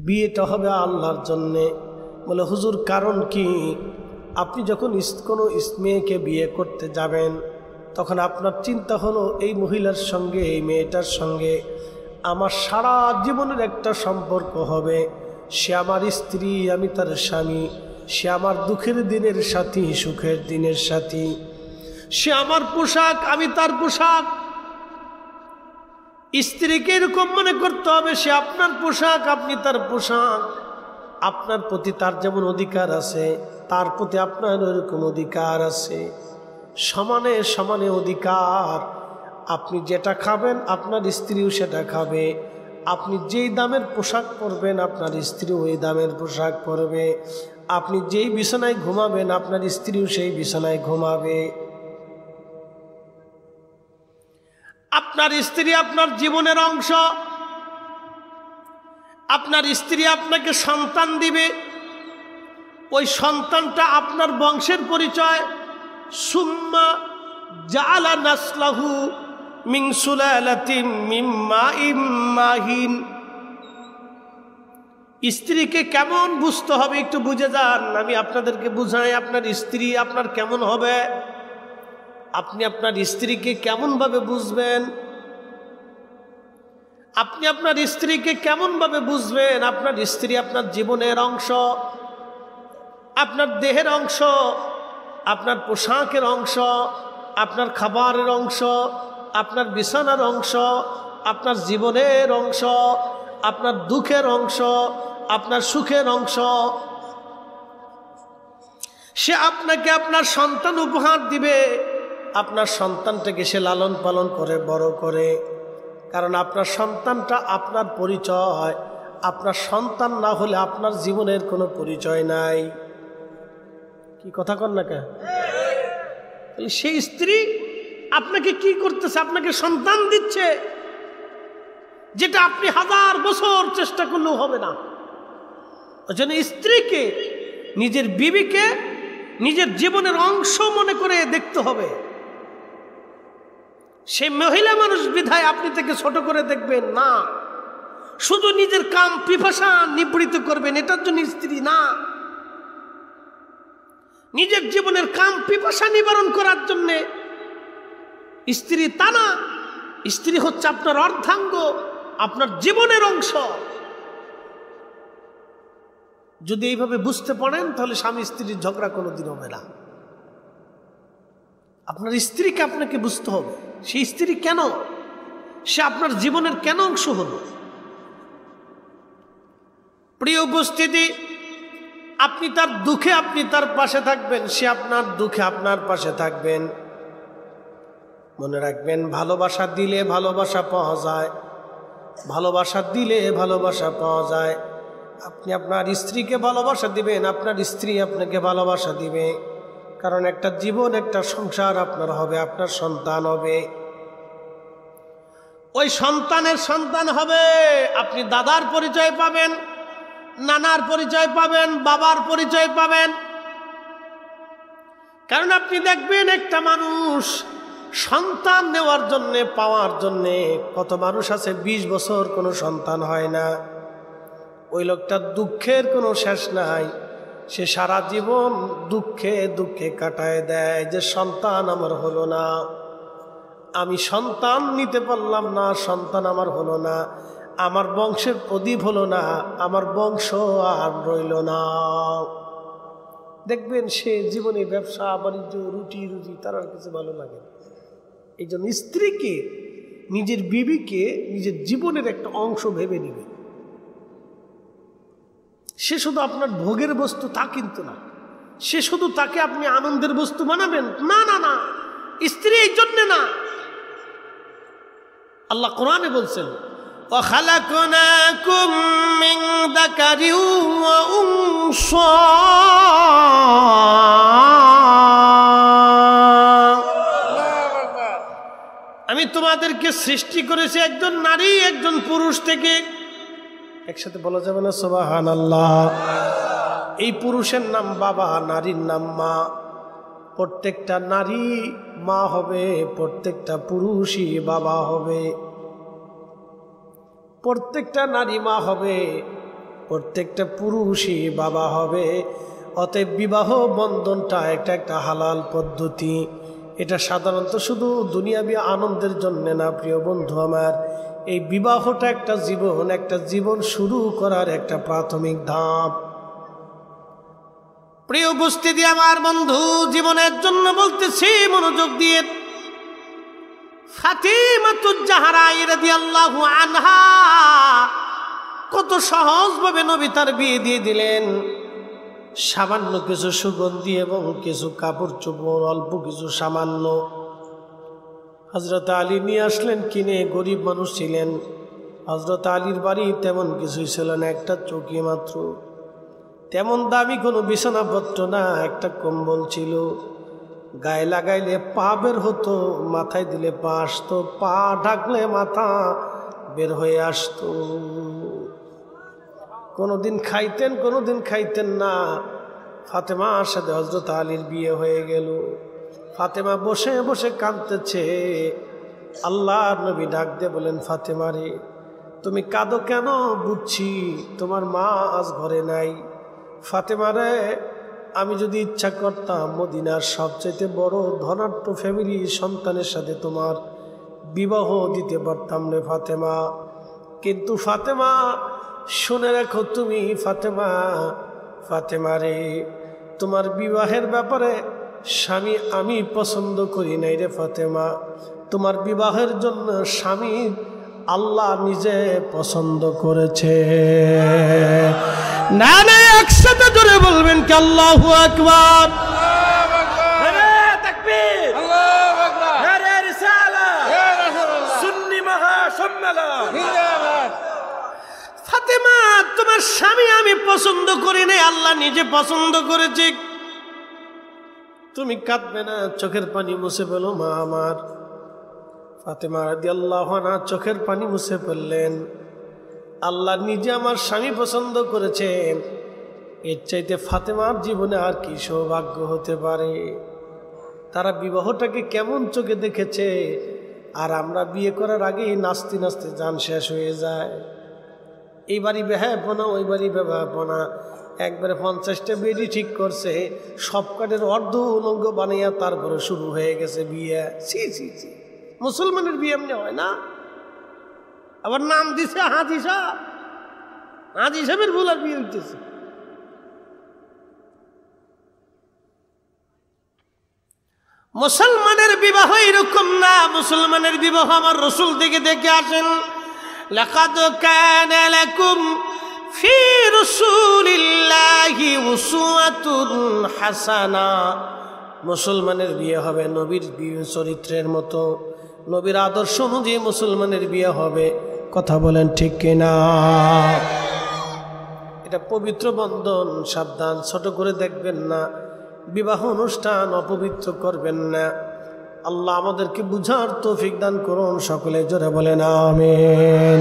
বিয়েটা হবে আল্লাহর জন্যে। বলে হুজুর কারণ কি? আপনি যখন কোনো মেয়েকে বিয়ে করতে যাবেন তখন আপনার চিন্তা হলো এই মহিলার সঙ্গে এই মেয়েটার সঙ্গে আমার সারা জীবনের একটা সম্পর্ক হবে। সে আমার স্ত্রী, আমি তার স্বামী। সে আমার দুঃখের দিনের সাথী, সুখের দিনের সাথী। সে আমার পোশাক, আমি তার পোশাক। স্ত্রীকে এরকম মনে করতে হবে সে আপনার পোশাক, আপনি তার পোশাক। আপনার প্রতি তার যেমন অধিকার আছে তার প্রতি আপনার ওইরকম অধিকার আছে, সমানে সমানে অধিকার। আপনি যেটা খাবেন আপনার স্ত্রীও সেটা খাবে। আপনি যেই দামের পোশাক পরবেন আপনার স্ত্রীও ওই দামের পোশাক পরবে। আপনি যেই বিছানায় ঘুমাবেন আপনার স্ত্রীও সেই বিছানায় ঘুমাবে। আপনার স্ত্রী আপনার জীবনের অংশ। আপনার স্ত্রী আপনাকে সন্তান দিবে, ওই সন্তানটা আপনার বংশের পরিচয়। সুম্মা জাআলা নাসলাহু মিন সুলালাতিন মিন মাইন মাহিন। স্ত্রীকে কেমন বুঝতে হবে একটু বুঝে যান, আমি আপনাদেরকে বুঝাই। আপনার স্ত্রী আপনার কেমন হবে, আপনি আপনার স্ত্রীকে কেমনভাবে বুঝবেন? আপনি আপনার স্ত্রীকে কেমনভাবে বুঝবেন? আপনার স্ত্রী আপনার জীবনের অংশ, আপনার দেহের অংশ, আপনার পোশাকের অংশ, আপনার খাবারের অংশ, আপনার বিছানার অংশ, আপনার জীবনের অংশ, আপনার দুঃখের অংশ, আপনার সুখের অংশ। সে আপনাকে আপনার সন্তান উপহার দিবে। আপনার সন্তানটাকে সে লালন পালন করে বড় করে, কারণ আপনার সন্তানটা আপনার পরিচয়। আপনার সন্তান না হলে আপনার জীবনের কোনো পরিচয় নাই। কি কথা কন না কেন? সেই স্ত্রী আপনাকে কি করতেছে? আপনাকে সন্তান দিচ্ছে, যেটা আপনি 1000 বছর চেষ্টা করলেও হবে না। ওই জন্য স্ত্রীকে, নিজের বিবিকে নিজের জীবনের অংশ মনে করে দেখতে হবে। সে মহিলা মানুষ বিধায় আপনি তাকে ছোট করে দেখবেন না, শুধু নিজের কাম পিপাসা নিবৃত্ত করবেন এটার জন্য স্ত্রী না। নিজের জীবনের কাম পিপাসা নিবারণ করার জন্য স্ত্রী তা না। স্ত্রী হচ্ছে আপনার অর্ধাঙ্গ, আপনার জীবনের অংশ। যদি এইভাবে বুঝতে পারেন তাহলে স্বামী স্ত্রীর ঝগড়া কোনোদিন হবে না। আপনার স্ত্রীকে আপনাকে বুঝতে হবে, সেই স্ত্রী কেন, সে আপনার জীবনের কেন অংশ হলো। প্রিয় উপস্থিতি, আপনি তার দুঃখে আপনি তার পাশে থাকবেন, সে আপনার দুঃখে আপনার পাশে থাকবেন। মনে রাখবেন, ভালোবাসা দিলে ভালোবাসা পাওয়া যায়, ভালোবাসা দিলে ভালোবাসা পাওয়া যায়। আপনি আপনার স্ত্রীকে ভালোবাসা দিবেন, আপনার স্ত্রী আপনাকে ভালোবাসা দিবে। কারণ একটা জীবন, একটা সংসার আপনার হবে, আপনার সন্তান হবে। ওই সন্তানের সন্তান হবে। আপনি দাদার পরিচয় পাবেন, নানার পরিচয় পাবেন, বাবার পরিচয় পাবেন। কারণ আপনি দেখবেন একটা মানুষ সন্তান নেওয়ার জন্যে, পাওয়ার জন্যে, কত মানুষ আছে 20 বছর কোনো সন্তান হয় না। ওই লোকটার দুঃখের কোনো শেষ নাই। সে সারা জীবন দুঃখে দুঃখে কাটায় দেয় যে সন্তান আমার হলো না, আমি সন্তান নিতে পারলাম না, সন্তান আমার হলো না, আমার বংশের প্রদীপ হলো না, আমার বংশ আর রইল না। দেখবেন সে জীবনে ব্যবসা বাণিজ্য, রুটি রুজি তার আর কিছু ভালো লাগে। এই জন্য স্ত্রীকে, নিজের বিবিকে নিজের জীবনের একটা অংশ ভেবে নিবে। সে শুধু আপনার ভোগের বস্তু তা কিন্তু না, সে শুধু তাকে আপনি আনন্দের বস্তু বানাবেন না, না না। স্ত্রী এই জন্য না। আল্লাহ কোরআনে বলছেন, وَخَلَقْنَاكُم مِّن ذَكَرٍ وَأُنثَىٰ আমি তোমাদেরকে সৃষ্টি করেছি একজন নারী একজন পুরুষ থেকে। একসাথে বলা যাবে না সুবহানাল্লাহ? এই পুরুষের নাম বাবা, নারীর নাম মা। প্রত্যেকটা নারী মা হবে, প্রত্যেকটা পুরুষই বাবা হবে। প্রত্যেকটা নারী মা হবে, প্রত্যেকটা পুরুষই বাবা হবে। অতএব বিবাহ বন্ধনটা একটা হালাল পদ্ধতি। এটা সাধারণত শুধু দুনিয়াবী আনন্দের জন্য না প্রিয় বন্ধু আমার, এই বিবাহটা একটা জীবন শুরু করার একটা প্রাথমিক ধাপ। প্রিয় উপস্থিতি আমার বন্ধু, জীবনের জন্য বলতেছি মনোযোগ দিয়ে। ফাতিমাতুজ জাহরা রাদিয়াল্লাহু আনহা কত সহজভাবে নবী তার বিয়ে দিয়ে দিলেন। সামান্য কিছু সুগন্ধি এবং কিছু কাপড় চোপড়, অল্প কিছু সামান্য। হযরত আলী নিয়ে আসলেন কিনে, গরিব মানুষ ছিলেন। হযরত আলীর বাড়ি তেমন কিছুই ছিল না, একটা চৌকি মাত্র। তেমন দামি কোনো বিছানাপত্র না, একটা কম্বল ছিল। গায়ে লাগাইলে পা বের হতো, মাথায় দিলে পা আসতো, পা ঢাকলে মাথা বের হয়ে আসতো। কোনোদিন খাইতেন, কোনোদিন খাইতেন না। ফাতেমার সাথে হযরত আলীর বিয়ে হয়ে গেল। ফাতেমা বসে বসে কাঁদতেছে। আল্লাহর নবী ডাক দিয়ে বলেন, ফাতেমা রে, তুমি কাঁদো কেন? বুঝছি তোমার মা আজ ঘরে নাই। ফাতেমা রে, আমি যদি ইচ্ছা করতাম মদিনার সবচেয়ে বড় ধনাঢ্য ফ্যামিলি সন্তানের সাথে তোমার বিবাহ দিতে পারতাম রে ফাতেমা। কিন্তু ফাতেমা, শুনে রাখো তুমি ফাতেমা, ফাতেমা রে, তোমার বিবাহের ব্যাপারে স্বামী আমি পছন্দ করি নাই রে ফাতেমা। তোমার বিবাহের জন্য স্বামী আল্লাহ নিজে পছন্দ করেছে। না না, একসাথে জোরে বলবেন কি আল্লাহু আকবার। ফাতেমা, তোমার স্বামী আমি পছন্দ করি নাই, আল্লাহ নিজে পছন্দ করেছে। তুমি কাঁদবে না, চোখের পানি মুছে ফেলো মা আমার। ফাতেমা রাদিয়াল্লাহু আনহা চোখের পানি মুছে ফেললেন। আল্লাহ নিজে আমার স্বামী পছন্দ করেছেন, এর চাইতে ফাতেমার জীবনে আর কি সৌভাগ্য হতে পারে। তারা বিবাহটাকে কেমন চোখে দেখেছে, আর আমরা বিয়ে করার আগেই নাচতে নাচতে জান শেষ হয়ে যায়। এই বাড়ি বেহায়াপনা, ওই বাড়ি বেহায়াপনা, একবারে 50টা বেডি ঠিক করছে, সব কাঠের অর্ধ উলঙ্গ বানাইয়া তারপরে শুরু হয়ে গেছে বিয়ে। ছি ছি ছি, মুসলমানের বিয়ে এমনি হয় না। আবার নাম দিছে হাজি সাহেব, হাজি সাহেবের ভুল আর বিয়ে হইতেছে। মুসলমানের বিবাহ এরকম না। মুসলমানের বিবাহ আমার রসুল থেকে দেখে আসেন। লাকাদ কানা লাকুম ফি রাসূলিল্লাহি উসওয়াতুন হাসানা। মুসলমানের বিয়ে হবে নবীর চরিত্রের মতো, নবীর আদর্শ অনুযায়ী মুসলমানের বিয়ে হবে। কথা বলেন ঠিক কিনা? এটা পবিত্র বন্ধন, সাবধান, ছোট করে দেখবেন না। বিবাহ অনুষ্ঠান অপবিত্র করবেন না। আল্লাহ আমাদেরকে বুঝার তৌফিক দান করুন। সকলে জোরে বলেন আমিন।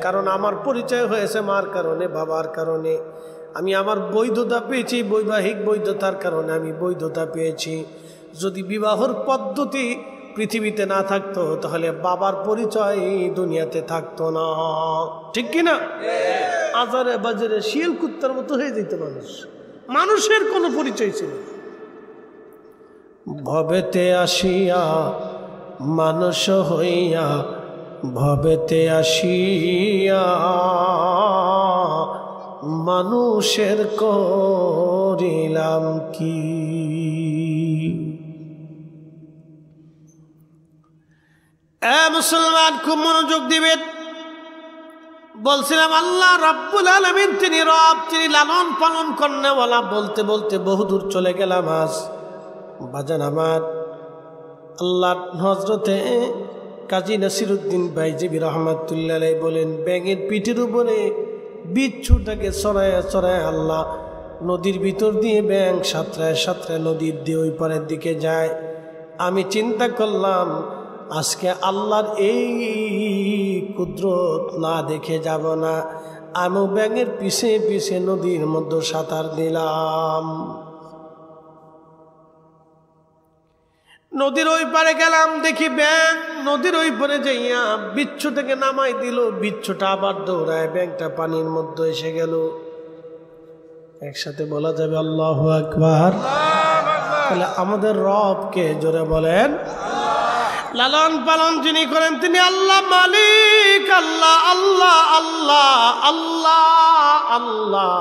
কারণ আমার পরিচয় হয়েছে মার কারণে, বাবার কারণে। আমি আমার বৈধতা পেয়েছি, বৈবাহিক বৈধতার কারণে আমি বৈধতা পেয়েছি। যদি বিবাহর পদ্ধতি পৃথিবীতে না থাকতো তাহলে বাবার পরিচয় দুনিয়াতে থাকতো না। ঠিক কিনা? আজারে বাজারে শিয়াল কুত্তার মতো হয়ে যেত মানুষ, মানুষের কোনো পরিচয় ছিল। ভবেতে আসিয়া মানুষ হইয়া, ভবেতে আসিয়া মানুষের করিলাম কি। মুসলমান খুব মনোযোগ দিবেন। বলছিলাম আল্লাহ রাব্বুল আলামিন তিনি রব, তিনি লালন পালন করেনওয়ালা। বলতে বলতে বহুদূর চলে গেলাম। আজ বাজান আমার, আল্লাহ হযরতে কাজী নাসিরউদ্দিন বাইজিবি রহমাতুল্লাহ আলাইহি বলেন, ব্যাঙের পিঠের উপরে বিচ্ছুটাকে চড়ায় চড়ায় আল্লাহ নদীর ভিতর দিয়ে ব্যাঙ সাঁতরায় সাঁতরায় নদীর দিয়ে ওই পারের দিকে যায়। আমি চিন্তা করলাম আজকে আল্লাহর এই কুদরত না দেখে যাব না। আমি ব্যাঙের পিছে পিছে নদীর মধ্যে সাঁতার দিলাম। নদীর ওই পারে গেলাম, দেখি ব্যাঙ নদীর ওই পারে যাইয়া বিচ্ছু থেকে নামাই দিল। বিচ্ছুটা আবার দৌড়ায়, ব্যাঙটা পানির মধ্যে এসে গেল। একসাথে বলা যাবে আল্লাহু আকবার। তাহলে আমাদের রবকে জোরে বলেন। লালন পালন যিনি করেন তিনি আল্লাহ মালিক, আল্লাহ আল্লাহ আল্লাহ আল্লাহ আল্লাহ।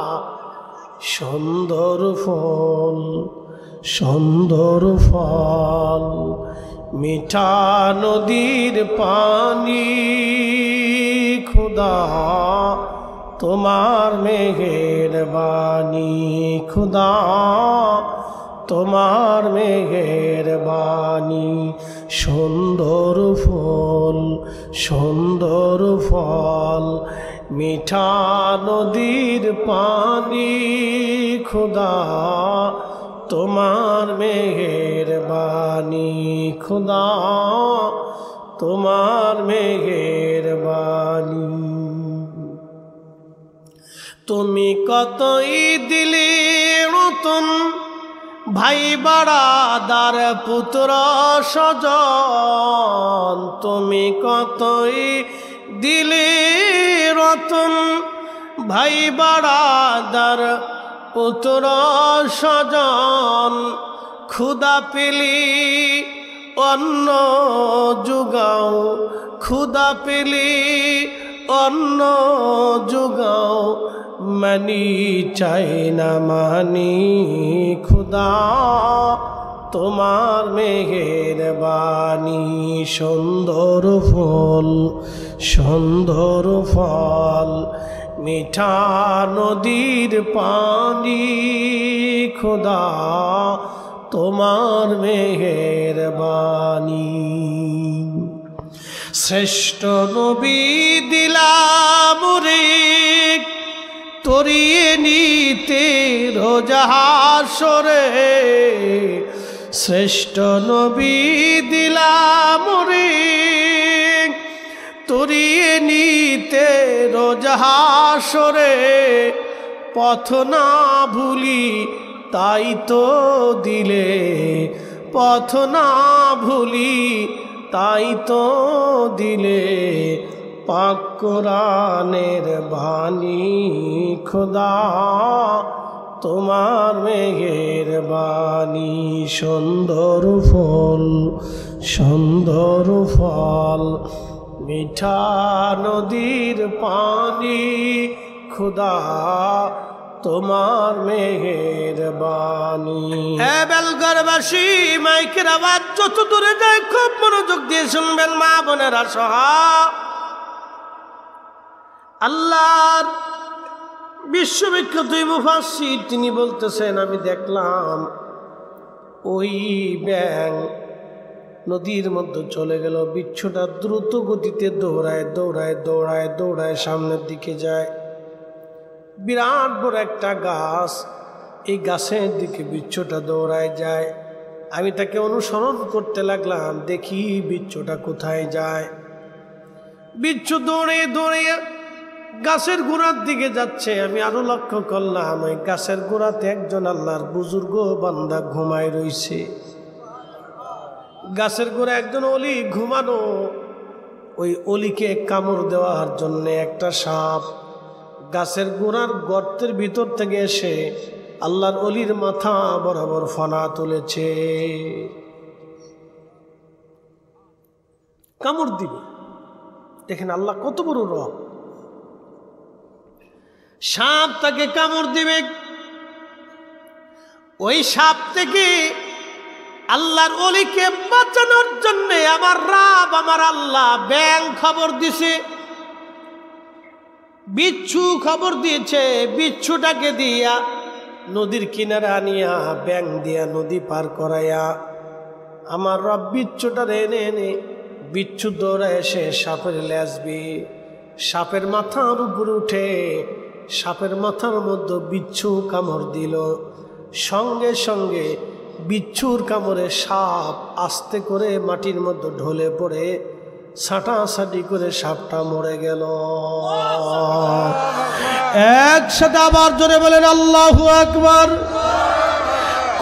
সুন্দর ফল সুন্দর ফল, মিঠা নদীর পানি, খুদা তোমার মেহেরবানি, খুদা তোমার মেহেরবানি। সুন্দর ফল সুন্দর ফল, মিঠা নদীর পানি, খুদা তোমার মেহেরবানি, খুদা তোমার মেহেরবানি। তুমি কতই দিলে নতুন ভাই বাড়াদার পুত্র স্বজন, তুমি কতই দিলে রতন ভাই বাড়াদার পুত্র স্বজন। ক্ষুধা পেলি অন্ন যোগাও, ক্ষুধা পেলি অন্ন যোগাও, মানি চাই না মানি, খুদা তোমার মেহেরবানি। সুন্দর ফল সুন্দর ফল, মিঠা নদীর পানি, খুদা তোমার মেহেরবানি। শ্রেষ্ঠ নবী দিলাম রে তরিয়ে নিতে রোজাহাসরে, শ্রেষ্ঠ নবী দিলাম রে তরিয়ে নিতে রোজাহাসরে। পথ না ভুলি তাই তো দিলে, পথ না ভুলি তাই তো দিলে, পাক কোরআনের বাণী, খোদা তোমার মেহেরবানি। সুন্দর ফল সুন্দর ফল, মিঠা নদীর পানি, খোদা তোমার মেহেরবানি। হ্যাঁ বেলগড়বাসী, মাইকের আওয়াজ যত দূরে যায় খুব মনোযোগ দিয়ে শুনবেন মা বোনেরা সহ। আল্লাহর বিশ্ববিখ্যাত মুফাসসির তিনি বলতেছেন, আমি দেখলাম ওই ব্যাঙ নদীর মধ্যে চলে গেল। বিচ্ছুটা দ্রুত গতিতে দৌড়ায় দৌড়ায় দৌড়ায় দৌড়ায় সামনের দিকে যায়। বিরাট বড় একটা গাছ, এই গাছের দিকে বিচ্ছুটা দৌড়ায় যায়। আমি তাকে অনুসরণ করতে লাগলাম, দেখি বিচ্ছুটা কোথায় যায়। বিচ্ছু দৌড়ে দৌড়ে গাছের গোড়ার দিকে যাচ্ছে। আমি আরো লক্ষ্য করলাম ওই গাছের গোড়াতে একজন আল্লাহর বুজুর্গ বান্দা ঘুমায় রইছে। গাছের গোড়া একজন অলি ঘুমানো, ওই অলিকে কামড় দেওয়ার জন্য একটা সাপ গাছের গোড়ার গর্তের ভিতর থেকে এসে আল্লাহর অলির মাথা বরাবর ফনা তুলেছে, কামড় দিবে। দেখেন আল্লাহ কত বড় রব। সাপ তাকে কামড় দিবে, ওই সাপ থেকে আল্লাহর অলিকে বাঁচানোর জন্য আমার রব আমার আল্লাহ ব্যাঙ খবর দিছে, বিচ্ছু খবর দিয়েছে। বিচ্ছুটাকে দিয়া নদীর কিনারে আনিয়া ব্যাঙ দিয়া নদী পার করাইয়া আমার রব বিচ্ছুটার এনে এনে বিচ্ছু দৌড়া এসে সাপের লেজবি, সাপের মাথার উপরে উঠে সাপের মাথার মধ্যে বিচ্ছু কামড় দিল। সঙ্গে সঙ্গে বিচ্ছুর কামড়ে সাপ আস্তে করে মাটির মধ্যে ঢলে পড়ে ছাটাছাটি করে সাপটা মরে গেল। একসাথে আবার জোরে বলেন আল্লাহু আকবার।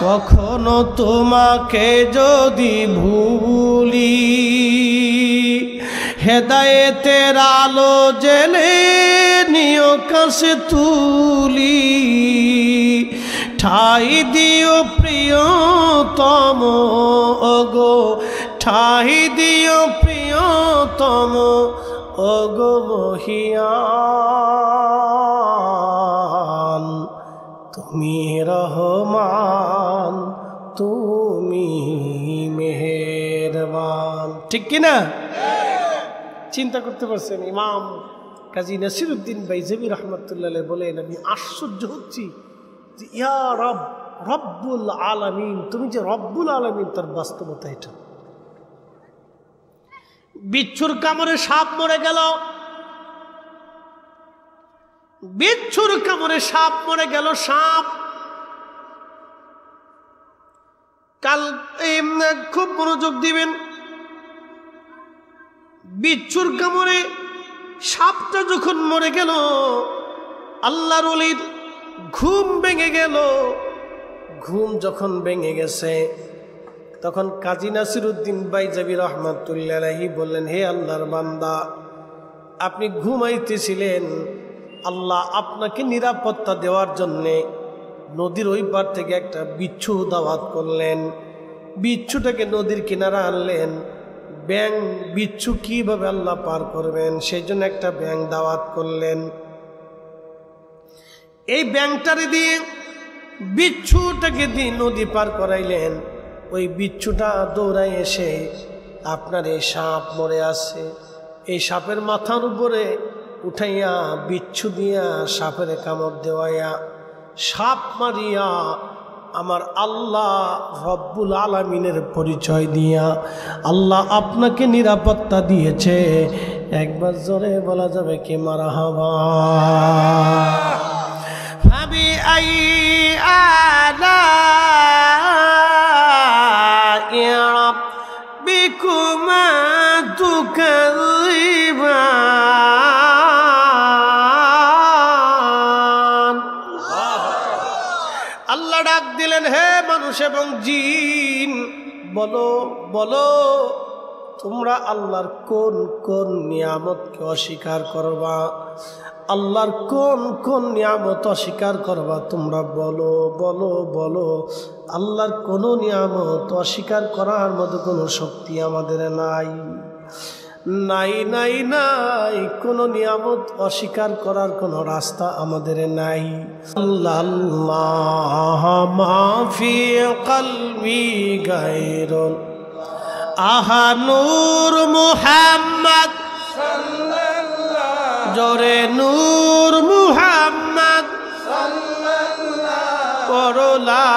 কখনো তোমাকে যদি ভুলি, হেদায়েতের আলো জেলে নিও কাছে তুলি, ঠাই দিও প্রিয়তম ওগো, ঠাই দিও প্রিয়তম ওগো মহিয়ান, তুমি রহমান তুমি মেহেরবান। ঠিক কিনা? চিন্তা করতে পারছেন? ইমাম কাজী নাসিরউদ্দিন বাইজাবি রহমতুল্লাহ আলাইহি বলেন, আমি আশ্চর্য হচ্ছি যে ইয়া রব, রব্বুল আলামিন, তুমি যে রব্বুল আলামিন, তার বাস্তবতা এটা। বিচ্ছুর কামড়ে সাপ মরে গেল, বিচ্ছুর কামড়ে সাপ মরে গেল। সাপ কাল খুব মনোযোগ দিবেন, বিচ্ছুর কামড়ে সাপটা যখন মরে গেল, আল্লাহর ওলির ঘুম ভেঙে গেল। ঘুম যখন ভেঙে গেছে, তখন কাজী নাসিরউদ্দিন বাইজাবি রহমাতুল্লাহ আলাইহি বললেন, হে আল্লাহর বান্দা, আপনি ঘুমাইতেছিলেন, আল্লাহ আপনাকে নিরাপত্তা দেওয়ার জন্যে নদীর ওই পার থেকে একটা বিচ্ছু দাওয়াত করলেন। বিচ্ছুটাকে নদীর কিনারা আনলেন। ব্যাং বিচ্ছু কিভাবে আল্লাহ পার করবেন, সেই জন্য একটা ব্যাং দাওয়াত করলেন। এই ব্যাংটারে দিয়ে বিচ্ছুটাকে দিয়ে নদী পার করাইলেন। ওই বিচ্ছুটা দৌড়াই এসে আপনার এই সাপ মরে আছে, এই সাপের মাথার উপরে উঠাইয়া বিচ্ছু দিয়া সাপের কামড় দেওয়াইয়া সাপ মারিয়া আমার আল্লাহ রব্বুল আলামিনের পরিচয় দিয়া আল্লাহ আপনাকে নিরাপত্তা দিয়েছে। একবার জোরে বলা যাবে কি মারহাবা। ফাবি আই আলা'i রাব্বিকুমা তুকাযিবান। আল্লাহ ডাক দিলেন, হে মানুষ এবং জিন, বলো বলো তোমরা আল্লাহর কোন কোন নিয়ামতকে অস্বীকার করবা, আল্লাহর কোন কোন নিয়ামত অস্বীকার করবা, তোমরা বলো বলো বলো। আল্লাহর কোনো নিয়ামত অস্বীকার করার মতো কোনো শক্তি আমাদের নাই, নাই নাই নাই, কোনো নিয়ামত অস্বীকার করার কোনো রাস্তা আমাদের নাই। আল্লাহ মাফি কলবি গায়রুল আহা নূর মুহাম্মদ জোরে নূর মুহাম্মদ পড়ো লা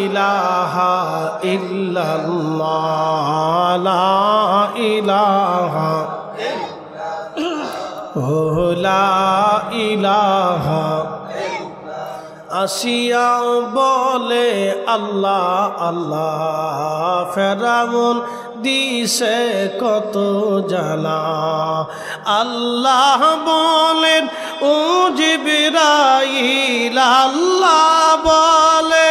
ইলাহা ইল্লাল্লাহ, লা ইলাহা লা ইলাহা। আসিয়া বলে আল্লাহ আল্লাহ, ফেরাউন দিছে কত জ্বালা। আল্লাহ বলেন ও জিবরাইল, আল্লাহ বলে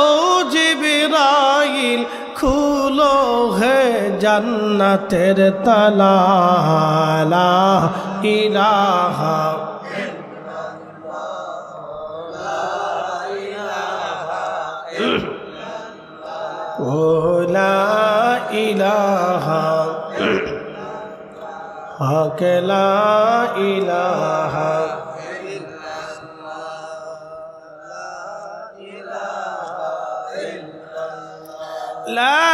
ও জিবরাইল, খুলো হে জান্নাতের তালা, লা ইলাহা ও লা ইলাহা হক লা ইলাহা লা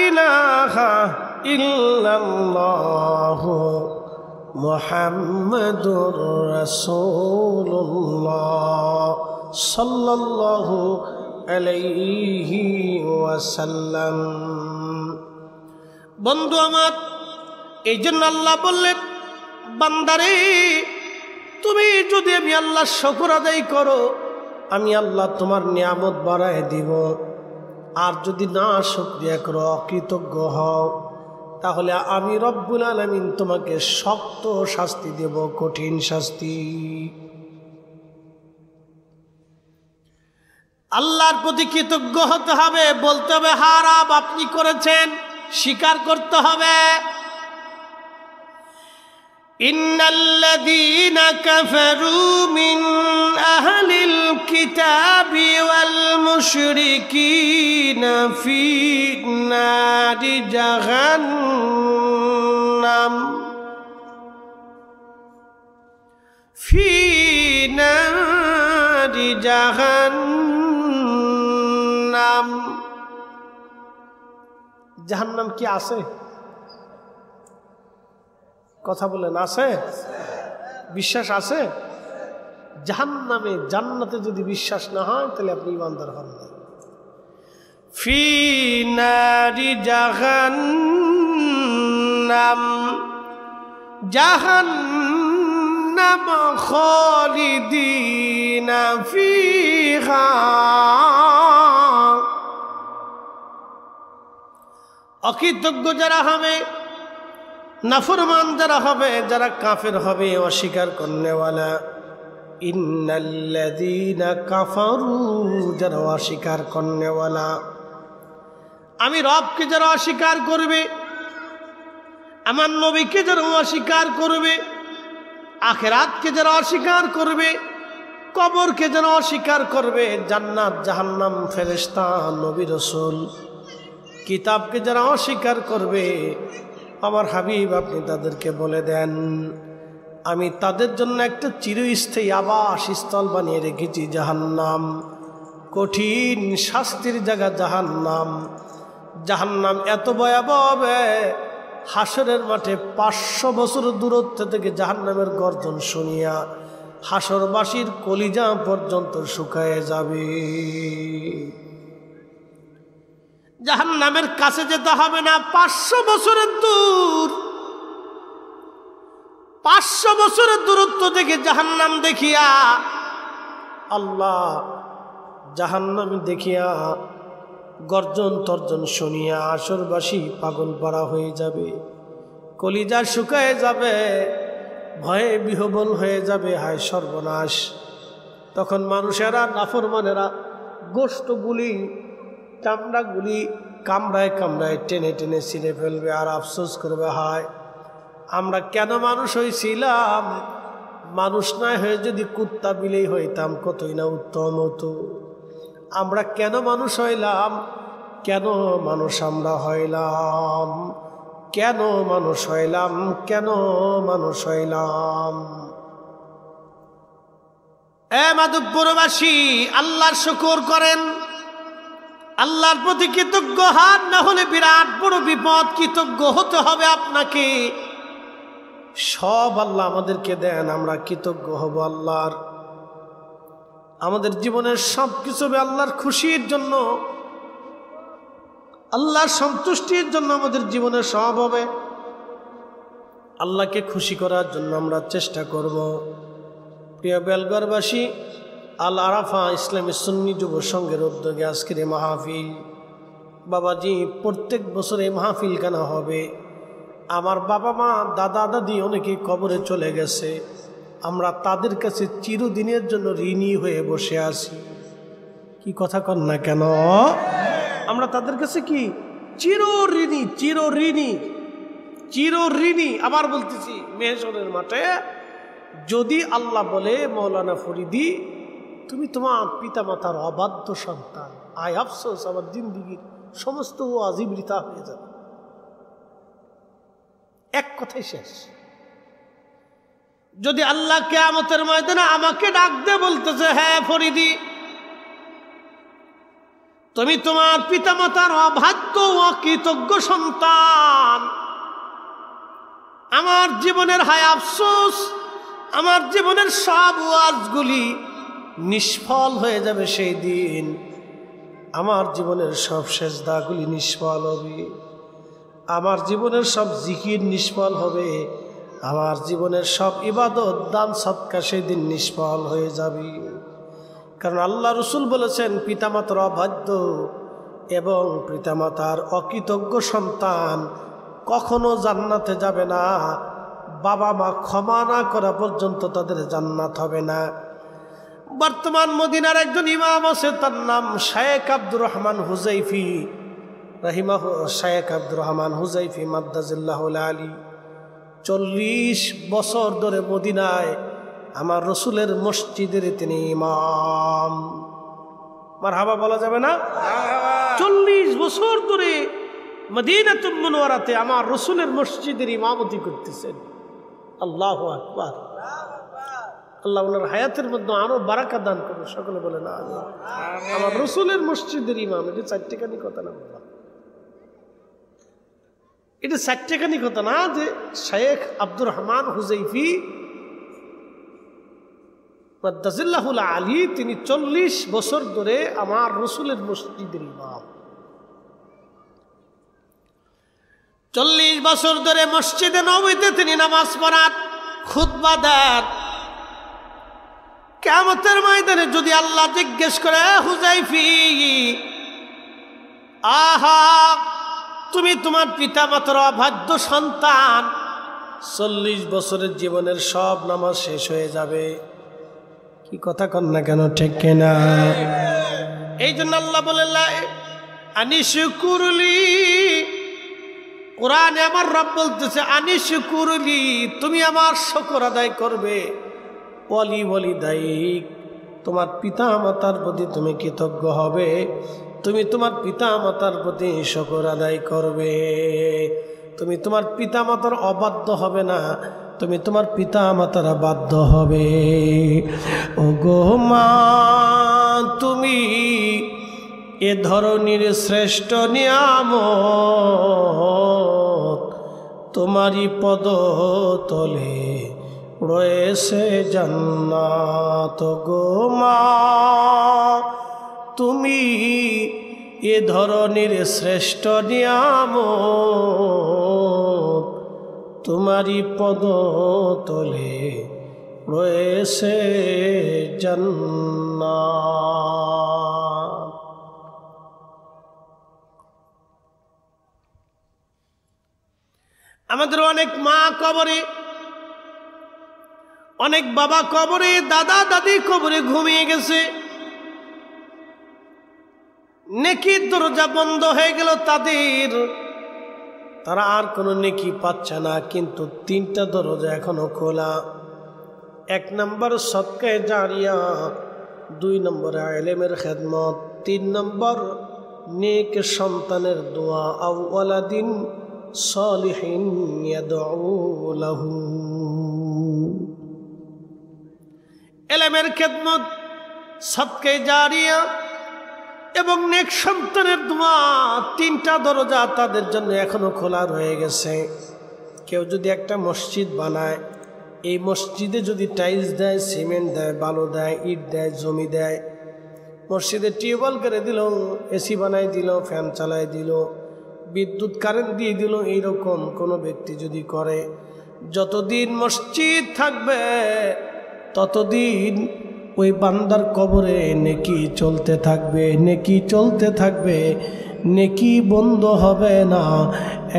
ইলাহা ইল্লাল্লাহ মুহাম্মাদুর রাসূলুল্লাহ সাল্লাল্লাহু আলাইহি ওয়াসাল্লাম। বন্ধু আমার, এই জন্য আল্লাহ বললেন, বান্দারে তুমি যদি আমি আল্লাহর শুকর আদায় করো, আমি আল্লাহ তোমার নিয়ামত বাড়ায় দিব। আর যদি না শুকরিয়া করো, অকৃতজ্ঞ হও, তাহলে আমি রব্বুল আলামিন তোমাকে শক্ত শাস্তি দেব, কঠিন শাস্তি। আল্লাহর প্রতি কৃতজ্ঞ হতে হবে, বলতে হবে হ্যাঁ রব আপনি করেছেন, স্বীকার করতে হবে। ইন্নাল্লাযীনা কাফারু মিন আহলিল কিতাবি ওয়াল মুশরিকিনা ফি নারি জাহান্নাম ফি নারি জাহান্নাম। জাহান্নাম কি আছে? কথা বলেন, আছে? বিশ্বাস আছে? জাহান্নামে জান্নাতে যদি বিশ্বাস না হয় তাহলে আপনি ইমানদার হন না। ফি নারি জাহান্নাম জাহান্নাম খালিদিনা ফিহা। অকৃতজ্ঞ যারা হবে, নাফরমান যারা হবে, যারা কাফের হবে, অস্বীকার করনেওয়ালা, ইন্নাল্লাযীনা কাফারু যারা অস্বীকার করনেওয়ালা, আমি রবকে যারা অস্বীকার করবে, আমার নবীকে যারা অস্বীকার করবে, আখিরাতকে যারা অস্বীকার করবে, কবরকে যারা অস্বীকার করবে, জান্নাত জাহান্নাম ফেরেশতা নবী রাসূল কিতাবকে যারা অস্বীকার করবে, আমার হাবিব আপনি তাদেরকে বলে দেন আমি তাদের জন্য একটা চিরস্থায়ী আবাসস্থল বানিয়ে রেখেছি জাহান্নাম। কঠিন শাস্তির জায়গা জাহান্নাম। জাহান্নাম এত ভয়াবহ হবে, হাসরের মাঠে 500 বছর দূরত্ব থেকে জাহান্নামের গর্জন শুনিয়া হাসরবাসীর কলিজা পর্যন্ত শুকায়ে যাবে। জাহান্নামের কাছে যেতে হবে না, 500 বছরের দূর, 500 বছরের দূরত্ব থেকে জাহান্নাম দেখিয়া, আল্লাহ জাহান্নাম দেখিয়া গর্জন তর্জন শুনিয়া আসরবাসী পাগল পাড়া হয়ে যাবে, কলিজা শুকায়ে যাবে, ভয়ে বিহবল হয়ে যাবে, হায় সর্বনাশ। তখন মানুষেরা নাফরমানেরা গোশতগুলি চামড়াগুলি কামড়ায় কামড়ায় টেনে টেনে ছিঁড়ে ফেলবে আর আফসোস করবে, হায় আমরা কেন মানুষ হয়েছিলাম, মানুষ না হয়ে যদি কুত্তা বিলেই হইতাম কতই না উত্তম হতো। আমরা কেন মানুষ হইলাম, কেন মানুষ আমরা হইলাম, কেন মানুষ হইলাম, কেন মানুষ হইলাম। মাধবপুরবাসী আল্লাহর শুকর করেন, আল্লাহর প্রতি কৃতজ্ঞ হন, না হলে বিরাট বড় বিপদ। কৃতজ্ঞ হতে হবে আপনাকে। সব আল্লাহ আমাদেরকে দেন, আমরা কৃতজ্ঞ হব আল্লাহর। আমাদের জীবনের সব কিছু হবে আল্লাহর খুশির জন্য, আল্লাহর সন্তুষ্টির জন্য আমাদের জীবনে সব হবে। আল্লাহকে খুশি করার জন্য আমরা চেষ্টা করব। প্রিয় বেলগড়বাসী, আল আরাফা ইসলামী সুন্নি যুব সংঘের উদ্যোগে আজকের এই মাহফিল, বাবাজি প্রত্যেক বছর এই মাহফিল কেন হবে। আমার বাবা মা দাদা দাদি অনেকে কবরে চলে গেছে, আমরা তাদের কাছে চিরদিনের জন্য ঋণী হয়ে বসে আছি। কি কথা কন না কেন? আমরা তাদের কাছে কি চিরঋণী, চিরঋণী, চিরঋণী। আবার বলতেছি, মেহশরের মাঠে যদি আল্লাহ বলে মৌলানা ফরিদি তুমি তোমার পিতামাতার অবাধ্য সন্তান, আয় আফসোস আমার জিন্দিগির সমস্ত ওয়াজিব বৃথা হয়ে যাবে। এক কথাই শেষ। যদি আল্লাহ কিয়ামতের ময়দানে আমাকে ডাক দে বলতেছে, হ্যাঁ ফরিদি তুমি তোমার পিতামাতার অবাধ্য অকৃতজ্ঞ সন্তান, আমার জীবনের হায় আফসোস, আমার জীবনের সব ওয়াজগুলি নিষ্ফল হয়ে যাবে সেই দিন। আমার জীবনের সব সেজদাগুলি নিষ্ফল হবে, আমার জীবনের সব জিকির নিষ্ফল হবে, আমার জীবনের সব ইবাদত দান সদকা সেই দিন নিষ্ফল হয়ে যাবে। কারণ আল্লাহ রসুল বলেছেন, পিতামাতার অবাধ্য এবং পিতামাতার অকৃতজ্ঞ সন্তান কখনো জান্নাতে যাবে না। বাবা মা ক্ষমা না করা পর্যন্ত তাদের জান্নাত হবে না। বর্তমান মদিনার একজন ইমাম আছে, তার নাম শায়েখ আব্দুর রহমান হুজাইফি শায়েখ আব্দুর রহমান হুজাইফি মাদ্দাজিল্লাহুল আলী। 40 বছর ধরে মদিনায় আমার রসুলের মসজিদের তিনি ইমাম। মারহাবা বলা যাবে না? 40 বছর ধরে মদিনাতুল মুনওয়ারাতে আমার রসুলের মসজিদের ইমামতি করতেছেন। আল্লাহু আকবার। আল্লাহ ওনার হায়াতের মধ্যে আরো বারাকা দান করুন, সকলে বলে না আমিন। আমার রসুলের মসজিদের ইমাম, এটা 4 টাকানি কথা না বাবা, এটা 4 টাকানি কথা না, যে শায়েখ আব্দুর রহমান হুজাইফি মাদ্দাজিল্লাহুল আলী তিনি 40 বছর ধরে আমার রসুলের মসজিদের ইমাম। 40 বছর ধরে মসজিদে নববীতে তিনি নামাজ পড়ান, খুতবা দেন। কিয়ামতের ময়দানে যদি আল্লাহ জিজ্ঞেস করে, হুজাইফি আহা তুমি তোমার পিতামাতার অবাধ্য সন্তান, 40 বছরের জীবনের সব নামাজ শেষ হয়ে যাবে, কি কথা কন না কেন, ঠিক কিনা? এই জন্য আল্লাহ বলে আনিশকুরলি, কোরআনে আমার রব বলতেছে আনিশকুরলি, তুমি আমার শুকর আদায় করবে, ওয়ালি ওয়ালিদাইক, তোমার পিতা মাতার প্রতি তুমি কৃতজ্ঞ হবে, তুমি তোমার পিতা মাতার প্রতি শুকর আদায় করবে, তুমি তোমার পিতা মাতার অবাধ্য হবে না, তুমি তোমার পিতা মাতার বাধ্য হবে। ও গো মা, তুমি এ ধরনের শ্রেষ্ঠ নিয়ামত, তোমারই পদ তলে রয়েছে জান্নাত। গো মা, তুমি এ ধরনের শ্রেষ্ঠ নিয়ামত, তোমারই পদ তলে রয়েছে জান্নাত। আমাদের অনেক মা কবরে, অনেক বাবা কবরে, দাদা দাদি কবরে ঘুমিয়ে গেছে, নেকির দরজা বন্ধ হয়ে গেল তাদের, তারা আর কোনো নেকি পাচ্ছে না। কিন্তু 3টা দরজা এখনো খোলা। 1 নম্বর সদকায়ে জারিয়া, 2 নম্বর ইলমের খেদমত, 3 নম্বর নেক সন্তানের দোয়া, আও ওয়ালাদিন সালিহিন ইয়াদউ লাহু। ইলমের খেদমত, সদকায়ে জারিয়া এবং নেক সন্তানের দোয়া, 3টা দরজা তাদের জন্য এখনো খোলা রয়ে গেছে। কেউ যদি একটা মসজিদ বানায়, এই মসজিদে যদি টাইলস দেয়, সিমেন্ট দেয়, বালু দেয়, ইট দেয়, জমি দেয়, মসজিদে টিউবওয়েল করে দিল, এসি বানাই দিল, ফ্যান চালাই দিল, বিদ্যুৎ কারেন্ট দিয়ে দিল, এইরকম কোনো ব্যক্তি যদি করে, যতদিন মসজিদ থাকবে ততদিন ওই বান্দার কবরে নেকি চলতে থাকবে, নেকি চলতে থাকবে, নেকি বন্ধ হবে না।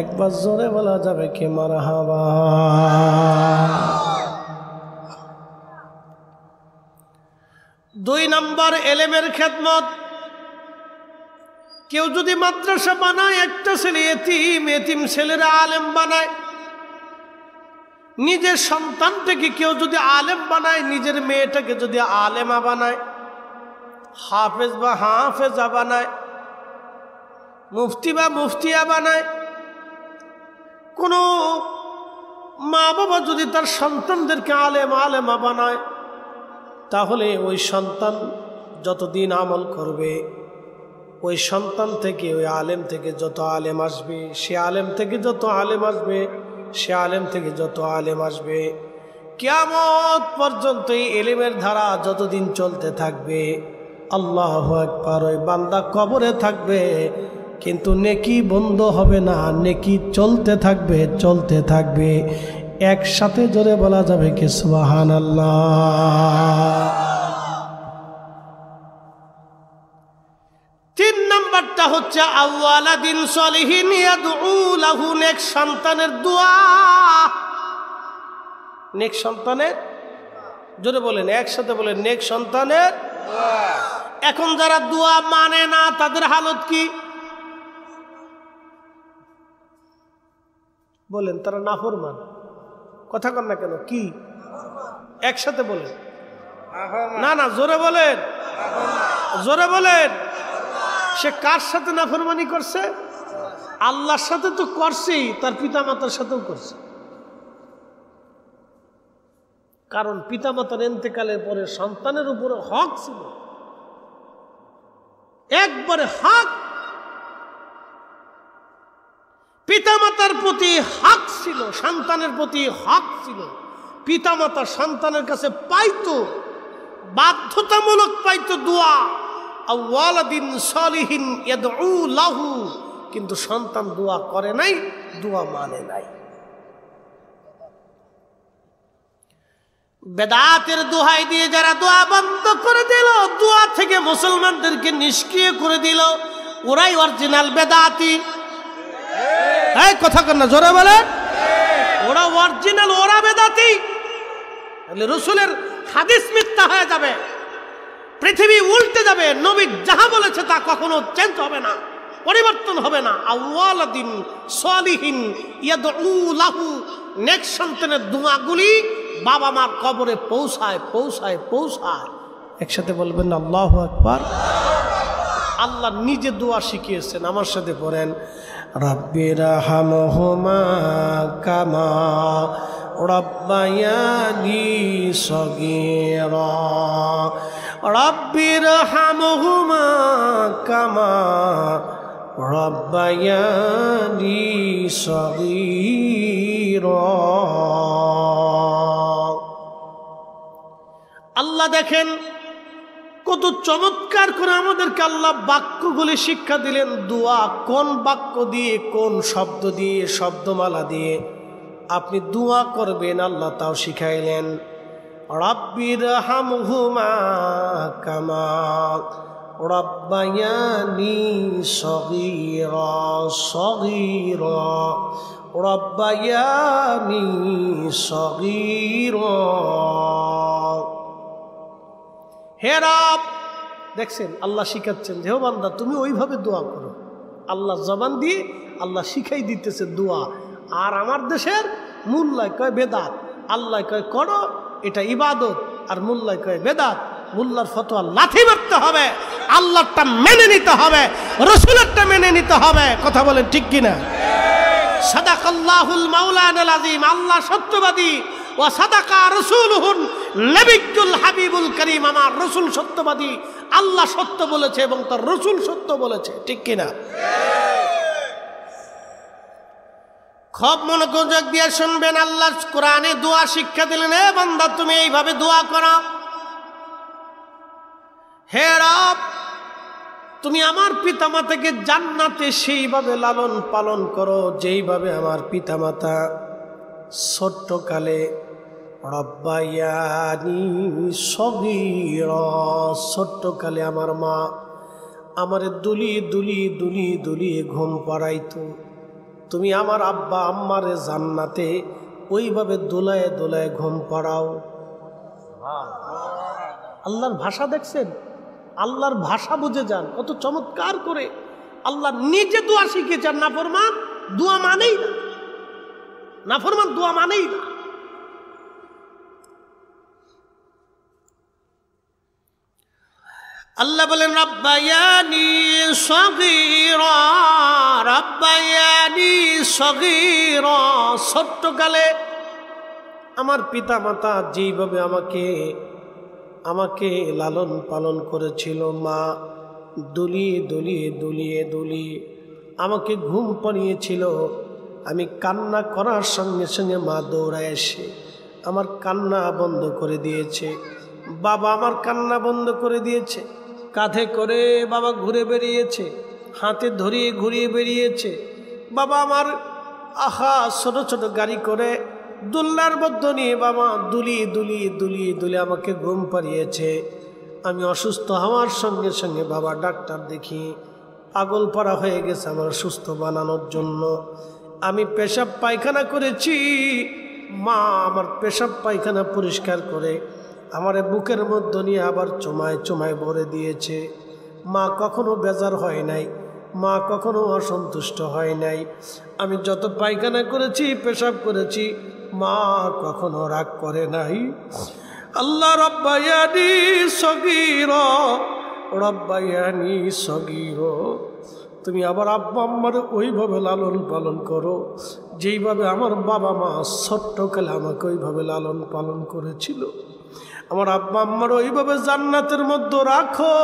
একবার জোরে বলা যাবে কি মারহাবা। 2 নম্বর ইলমের খেদমত। কেউ যদি মাদ্রাসা বানায়, একটা ছেলে এতিম, এতিম ছেলেরা আলেম বানায়, নিজের সন্তানটাকে কেউ যদি আলেম বানায়, নিজের মেয়েটাকে যদি আলেমা বানায়, হাফেজ বা হাফেজা বানায়, মুফতি বা মুফতিয়া বানায়, কোনো মা বাবা যদি তার সন্তানদেরকে আলেম আলেমা বানায়, তাহলে ওই সন্তান যতদিন আমল করবে, ওই সন্তান থেকে, ওই আলেম থেকে যত আলেম আসবে, সে আলেম থেকে যত আলেম আসবে, সে আলেম থেকে যত আলেম আসবে, কিয়ামত পর্যন্ত এই ইলমের ধারা যতদিন চলতে থাকবে, আল্লাহু আকবার, ওই বান্দা কবরে থাকবে কিন্তু নেকি বন্ধ হবে না, নেকি চলতে থাকবে, চলতে থাকবে। একসাথে জোরে বলা যাবে কি সুবহানাল্লাহ। 3 নম্বরটা হচ্ছে আওয়ালাদিন সলিহিন ইয়াদউ লাহু, নেক সন্তানের দোয়া। নেক সন্তানের জোরে বলেন, একসাথে বলেন, নেক সন্তানের। এখন যারা দোয়া মানে না তাদের হালত কি বলেন? তারা নাফরমান। কথা কন না কেন? কি একসাথে বলেন? না না, জোরে বলেন, জোরে বলেন। সে কার সাথে নাফরমানি করছে? আল্লাহর সাথে তো করছেই, তার পিতামাতার সাথেও করছে। কারণ পিতামাতার ইন্তেকালের পরে সন্তানের উপরে হক ছিল, একবারে হক। পিতামাতার প্রতি হক ছিল, সন্তানের প্রতি হক ছিল। পিতামাতা সন্তানের কাছে পাইতো, বাধ্যতামূলক পাইতো দোয়া, আওয়ালাদিন সালিহিন ইয়াদউ লাহু। কিন্তু সন্তান দোয়া করে নাই, দোয়া মানে নাই। বেদাতের দোহাই দিয়ে যারা দোয়া বন্ধ করে দিল, দোয়া থেকে মুসলমানদেরকে নিষ্ক্রিয় করে দিল, ওরাই অরিজিনাল বেদাতি। এই কথা কন না, জোরে বলেন। ওরা অরিজিনাল, ওরা বেদাতি। রাসূলের হাদিস মিথ্যা হয়ে যাবে, পৃথিবী উল্টে যাবে। নবী যাহা বলেছে তা কখনো চেঞ্জ হবে না, পরিবর্তন হবে না। আওয়ালাদিন সালিহিন ইয়াদউ লাহু, নেক সন্তানের দোয়াগুলি বাবা মার কবরে পৌঁছায় পৌঁছায় পৌঁছায়। একসাথে বলবেন আল্লাহু আকবার। আল্লাহ নিজে দোয়া শিখিয়েছেন, আমার সাথে পড়েন, রাব্বিরহামহুমা কামা রাব্বায়ানি সগীরা। রাব্বিরহামহুমা কামা রাব্বায়ানি সগীরা। আল্লাহ দেখেন কত চমৎকার করে আমাদেরকে আল্লাহ বাক্যগুলি শিক্ষা দিলেন। দোয়া কোন বাক্য দিয়ে, কোন শব্দ দিয়ে, শব্দমালা দিয়ে আপনি দোয়া করবেন আল্লাহ তাও শিখাইলেন। রাব্বিরহামহুমা কামা রাব্বায়ানি সগীরা সগীরা রাব্বায়ানি সগীরা। হে রব, দেখছেন আল্লাহ শিখাচ্ছেন যে, হে বান্দা তুমি ওইভাবে দোয়া করো। আল্লাহ জবান দিয়ে আল্লাহ শিখাই দিতেছে দোয়া। আর আমার দেশের মোল্লায় কয় বেদাত, আল্লাহ কয় করো, এটা ইবাদত। আর মোল্লায় কয় বেদাত। মোল্লার ফতোয়া লাথি মারতে হবে, আল্লাহটা মেনে নিতে হবে, রাসূলেরটা মেনে নিতে হবে। কথা বলেন ঠিক কিনা? সাদাকাল্লাহুল মাওলানাল আযীম, আল্লাহ সত্যবাদী। ওয়া সাদাকা রাসূলুহুন নবিয়্যুল হাবিবুল করিম, আমার রাসূল সত্যবাদী। আল্লাহ সত্য বলেছে এবং তার রাসূল সত্য বলেছে, ঠিক কিনা? খুব মনোযোগ দিয়ে শুনবেন। আল্লাহ কোরআনে দোয়া শিক্ষা দিলেন, হে বান্দা তুমি এইভাবে দোয়া করো। হে রব, তুমি আমার পিতামাতাকে জান্নাতে সেইভাবে লালন পালন করো যেইভাবে আমার পিতামাতা ছোট্টকালে রব্বায়ানি সগীরা, ছোট্টকালে আমার মা আমারে দুলিয়ে দুলিয়ে দুলিয়ে দুলিয়ে ঘুম পাড়াইতো। তুমি আমার আব্বা আম্মারে জান্নাতে ওইভাবে দোলায় দোলায় ঘুম পাড়াও। আল্লাহর ভাষা দেখছেন? আল্লাহর ভাষা বুঝে যান, কত চমৎকার করে আল্লাহ নিজে দোয়া শিখেছেন। নাফরমান দোয়া মানেই না, নাফরমান দোয়া মানেই না। আল্লাহ বলেন রাব্বায়ানি সগীরা, রাব্বায়ানি সগীরা, ছোট্টকালে আমার পিতা মাতা যেইভাবে আমাকে লালন পালন করেছিল, মা দুলিয়ে দুলিয়ে দুলিয়ে দুলিয়ে আমাকে ঘুম পাড়িয়েছিল। আমি কান্না করার সঙ্গে সঙ্গে মা দৌড়ায় এসে আমার কান্না বন্ধ করে দিয়েছে। বাবা আমার কান্না বন্ধ করে দিয়েছে। কাঁধে করে বাবা ঘুরে বেরিয়েছে, হাতে ধরিয়ে ঘুরিয়ে বেরিয়েছে। বাবা আমার ছোট ছোট গাড়ি করে দোলনার মধ্যে নিয়ে বাবা দুলিয়ে দুলিয়ে দুলিয়ে দুলিয়ে আমাকে ঘুম পাড়িয়েছে। আমি অসুস্থ হওয়ার সঙ্গে সঙ্গে বাবা ডাক্তার দেখি, পাগল পাড়া হয়ে গেছে আমার সুস্থ বানানোর জন্য। আমি পেশাব পায়খানা করেছি, মা আমার পেশাব পায়খানা পরিষ্কার করে আমার বুকের মধ্যে নিয়ে আবার চুমায় চুমায় ভরে দিয়েছে। মা কখনো বেজার হয় নাই, মা কখনো অসন্তুষ্ট হয় নাই। আমি যত পায়খানা করেছি, পেশাব করেছি, মা কখনো রাগ করে নাই। আল্লাহ রব্বায়ানি সগীরা, রব্বায়ানি সগীরা, তুমি আবার আব্বা আম্মার ওইভাবে লালন পালন করো যেইভাবে আমার বাবা মা ছোট্টকালে আমাকে ওইভাবে লালন পালন করেছিল। আমার আব্বা আম্মার ওইভাবে জান্নাতের মধ্যে রাখো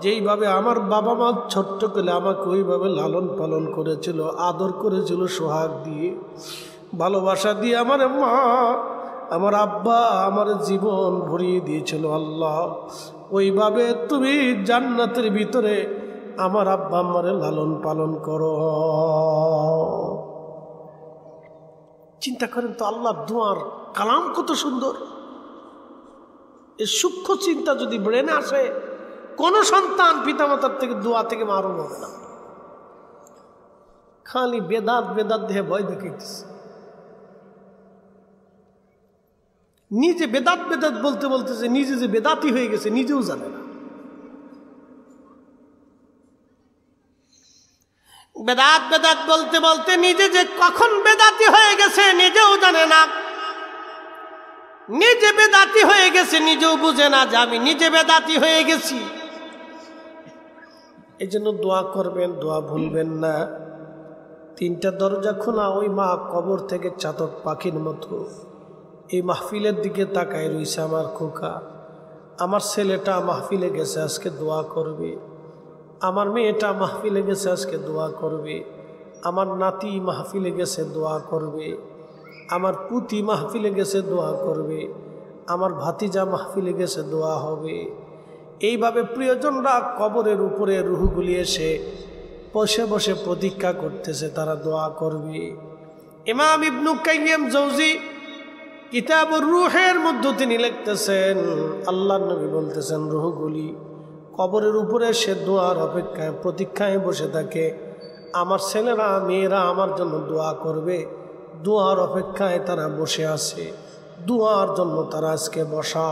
যেইভাবে আমার বাবা মা ছোট্টকালে আমাকে ওইভাবে লালন পালন করেছিল, আদর করেছিল, সোহাগ দিয়ে, ভালোবাসা দিয়ে আমার মা আমার আব্বা আমার জীবন ভরিয়ে দিয়েছিল। আল্লাহ, ওইভাবে তুমি জান্নাতের ভিতরে আমার আব্বা আম্মারে লালন পালন করো। চিন্তা করেন তো, আল্লাহ দোয়ার কালাম কত সুন্দর। এই সূক্ষ্ম চিন্তা যদি ব্রেনে আসে, কোন সন্তান পিতামাতার থেকে দোয়া থেকে মারুম হবে না। খালি বেদাত বেদাত দেহে ভয় দেখাইতেছে। নিজে বেদাত বেদাত বলতে বলতেছে, নিজে যে বেদাতি হয়ে গেছে নিজেও জানে না। বেদাত বেদাত বলতে বলতে নিজে যে কখন বেদাতি হয়ে গেছে নিজেও জানে না। নিজে বেদাতি হয়ে গেছে নিজেও বুঝে না যে আমি নিজে বেদাতি হয়ে গেছি। এই জন্য দোয়া করবেন, দোয়া ভুলবেন না। তিনটা দরজা খোলা, ওই মা কবর থেকে চাতক পাখির মতো এই মাহফিলের দিকে তাকায় রইছে। আমার খোকা, আমার ছেলেটা মাহফিলে গেছে, আজকে দোয়া করবে। আমার মেয়েটা মাহফিলে গেছে, আজকে দোয়া করবে। আমার নাতি মাহফিলে গেছে, দোয়া করবে। আমার পুতি মাহফিলে গেছে, দোয়া করবে। আমার ভাতিজা মাহফিলে গেছে, দোয়া হবে। এইভাবে প্রিয়জনরা কবরের উপরে রুহগুলি এসে বসে বসে প্রতীক্ষা করতেছে, তারা দোয়া করবে। ইমাম ইবনু কাইয়্যিম জৌজি কিতাবুর রূহের মধ্যে তিনি লিখতেছেন, আল্লাহর নবী বলতেছেন, রুহগুলি কবরের উপরে সে দোয়ার অপেক্ষায় প্রতীক্ষায় বসে থাকে। আমার ছেলেরা মেয়েরা আমার জন্য দোয়া করবে, দোয়ার অপেক্ষায় তারা বসে আছে, দোয়ার জন্য তারা আজকে বসা।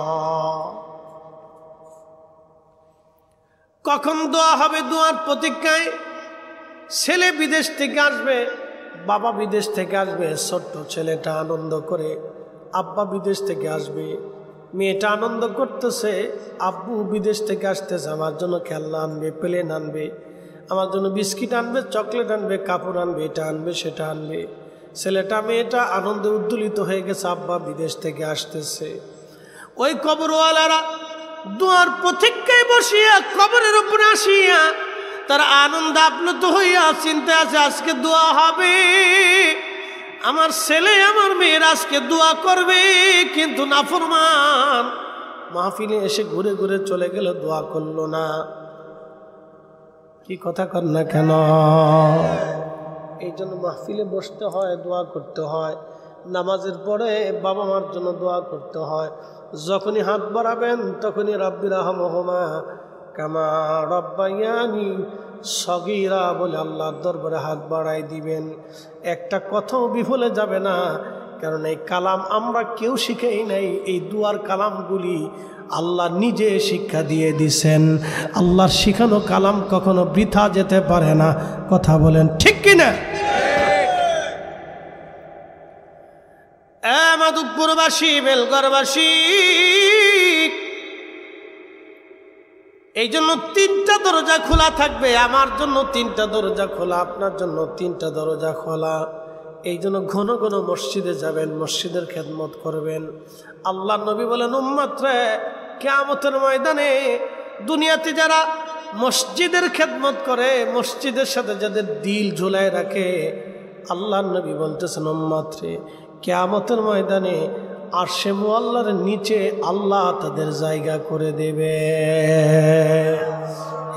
কখন দোয়া হবে? দোয়ার প্রতীক্ষায়। ছেলে বিদেশ থেকে আসবে, বাবা বিদেশ থেকে আসবে, ছোট্ট ছেলেটা আনন্দ করে, আব্বা বিদেশ থেকে আসবে, মেয়েটা আনন্দ করতেছে, আব্বু বিদেশ থেকে আসতেছে, আমার জন্য খেলনা আনবে, প্লেন আনবে, আমার জন্য বিস্কিট আনবে, চকলেট আনবে, কাপড় আনবে, এটা আনবে, সেটা আনবে। ছেলেটা মেয়েটা আনন্দে উদ্দোলিত হয়ে গেছে, আব্বা বিদেশ থেকে আসতেছে। ওই কবরওয়ালারা দোয়ার প্রতীক্ষায় বসিয়া কবরের উপরে আসিয়া তারা আনন্দ আপ্লুত হইয়া চিন্তা আছে, আজকে দোয়া হবে, আমার ছেলে আমার মেয়ের আজকে দোয়া করবে। কিন্তু নাফরমান মাহফিলে এসে ঘুরে ঘুরে চলে গেল, দোয়া করলো না। কি কথা কর না কেন? এই জন্য মাহফিলে বসতে হয়, দোয়া করতে হয়। নামাজের পরে বাবা মার জন্য দোয়া করতে হয়। যখনই হাত বাড়াবেন তখনই রাব্বি রাহমহুমা কামা রাব্বায়ানি সগীরা বলে আল্লাহর দরবারে হাত বাড়াই দিবেন। একটা কথাও বিফলে যাবে না, কারণ এই কালাম আমরা কেউ শিখেই নাই। এই দুয়ার কালামগুলি আল্লাহ নিজে শিক্ষা দিয়ে দিছেন। আল্লাহর শিখানো কালাম কখনো বৃথা যেতে পারে না। কথা বলেন ঠিক কিনা? মাধবপুরবাসী, বেলগড়বাসী, এই জন্য তিনটা দরজা খোলা থাকবে। আমার জন্য তিনটা দরজা খোলা, আপনার জন্য তিনটা দরজা খোলা। এই জন্য ঘন ঘন মসজিদে যাবেন, মসজিদের খেদমত করবেন। আল্লাহ নবী বলেন, উম্মত রে, কিয়ামতের ময়দানে দুনিয়াতে যারা মসজিদের খেদমত করে, মসজিদের সাথে যাদের দিল ঝুলায় রাখে, আল্লাহ নবী বলতেছেন, উম্মত রে, কিয়ামতের ময়দানে আরশে মুআল্লার নিচে আল্লাহ তাদের জায়গা করে দেবে।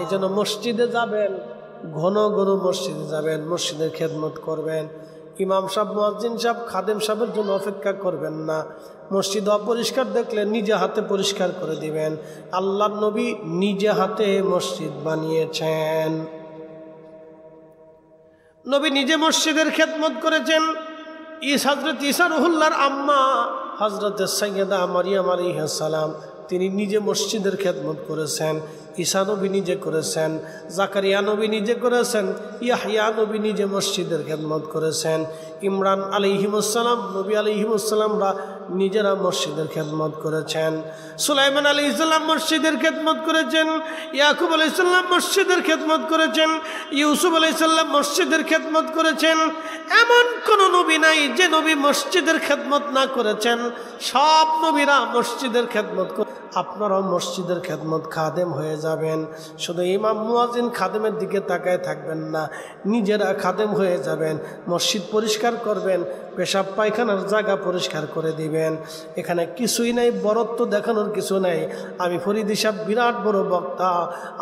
এই জন্য মসজিদে যাবেন, ঘন ঘন মসজিদে যাবেন, মসজিদের খেদমত করবেন। ইমাম সাহেব, মুয়াজ্জিন সাহেব, খাদেম সাহেবের জন্য অপেক্ষা করবেন না। মসজিদ অপরিষ্কার দেখলে নিজে হাতে পরিষ্কার করে দিবেন। আল্লাহর নবী নিজে হাতে মসজিদ বানিয়েছেন, নবী নিজে মসজিদের খেদমত করেছেন। হযরত ঈসা রুহুল্লাহর আম্মা হযরত সাইয়্যিদা মারিয়াম আলাইহিস সালাম তিনি নিজে মসজিদের খেদমত করেছেন, ঈসা নবী নিজে করেছেন, জাকারিয়া নবী নিজে করেছেন, ইয়াহইয়া নবী নিজে মসজিদের খেদমত করেছেন, ইমরান আলাইহিমুসসালাম নবী আলাইহিমুসসালামরা নিজেরা মসজিদের খেদমত করেছেন, সুলাইমান আলাইহিস সালাম মসজিদের খেদমত করেছেন, ইয়াকুব আলাইহিস সালাম মসজিদের খেদমত করেছেন, ইউসুফ আলাইহিস সালাম মসজিদের খেদমত করেছেন। এমন কোন নবী নাই যে নবী মসজিদের খেদমত না করেছেন। সব নবীরা মসজিদের খেদমত করে। আপনারাও মসজিদের খেদমত খাদেম হয়ে যাবেন। শুধু ইমাম মুয়াজ্জিন খাদেমের দিকে তাকায় থাকবেন না, নিজেরা খাদেম হয়ে যাবেন। মসজিদ পরিষ্কার করবেন, পেশাব পায়খানার জায়গা পরিষ্কার করে দিবেন। এখানে কিছুই নাই, বরত্ব দেখানোর কিছু নাই। আমি ফরিদ সাহেব বিরাট বড় বক্তা,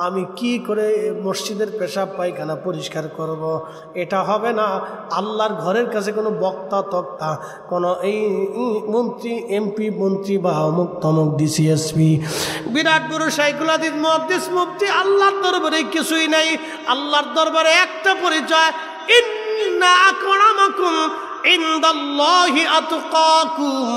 আমি কি করে মসজিদের পেশাব পায়খানা পরিষ্কার করব, এটা হবে না। আল্লাহর ঘরের কাছে কোনো বক্তা তক্তা, কোনো এই মন্ত্রী এমপি মন্ত্রী বা অমুক তমুক ডিসিএসপি বিরাট বড় শাইখুল হাদিস মুহাদ্দিস মুফতি, আল্লাহর দরবারে কিছুই নাই। আল্লাহর দরবারে একটা পরিচয়, ইন্না আকরামাকুম ইনদাল্লাহি আতকাকুম।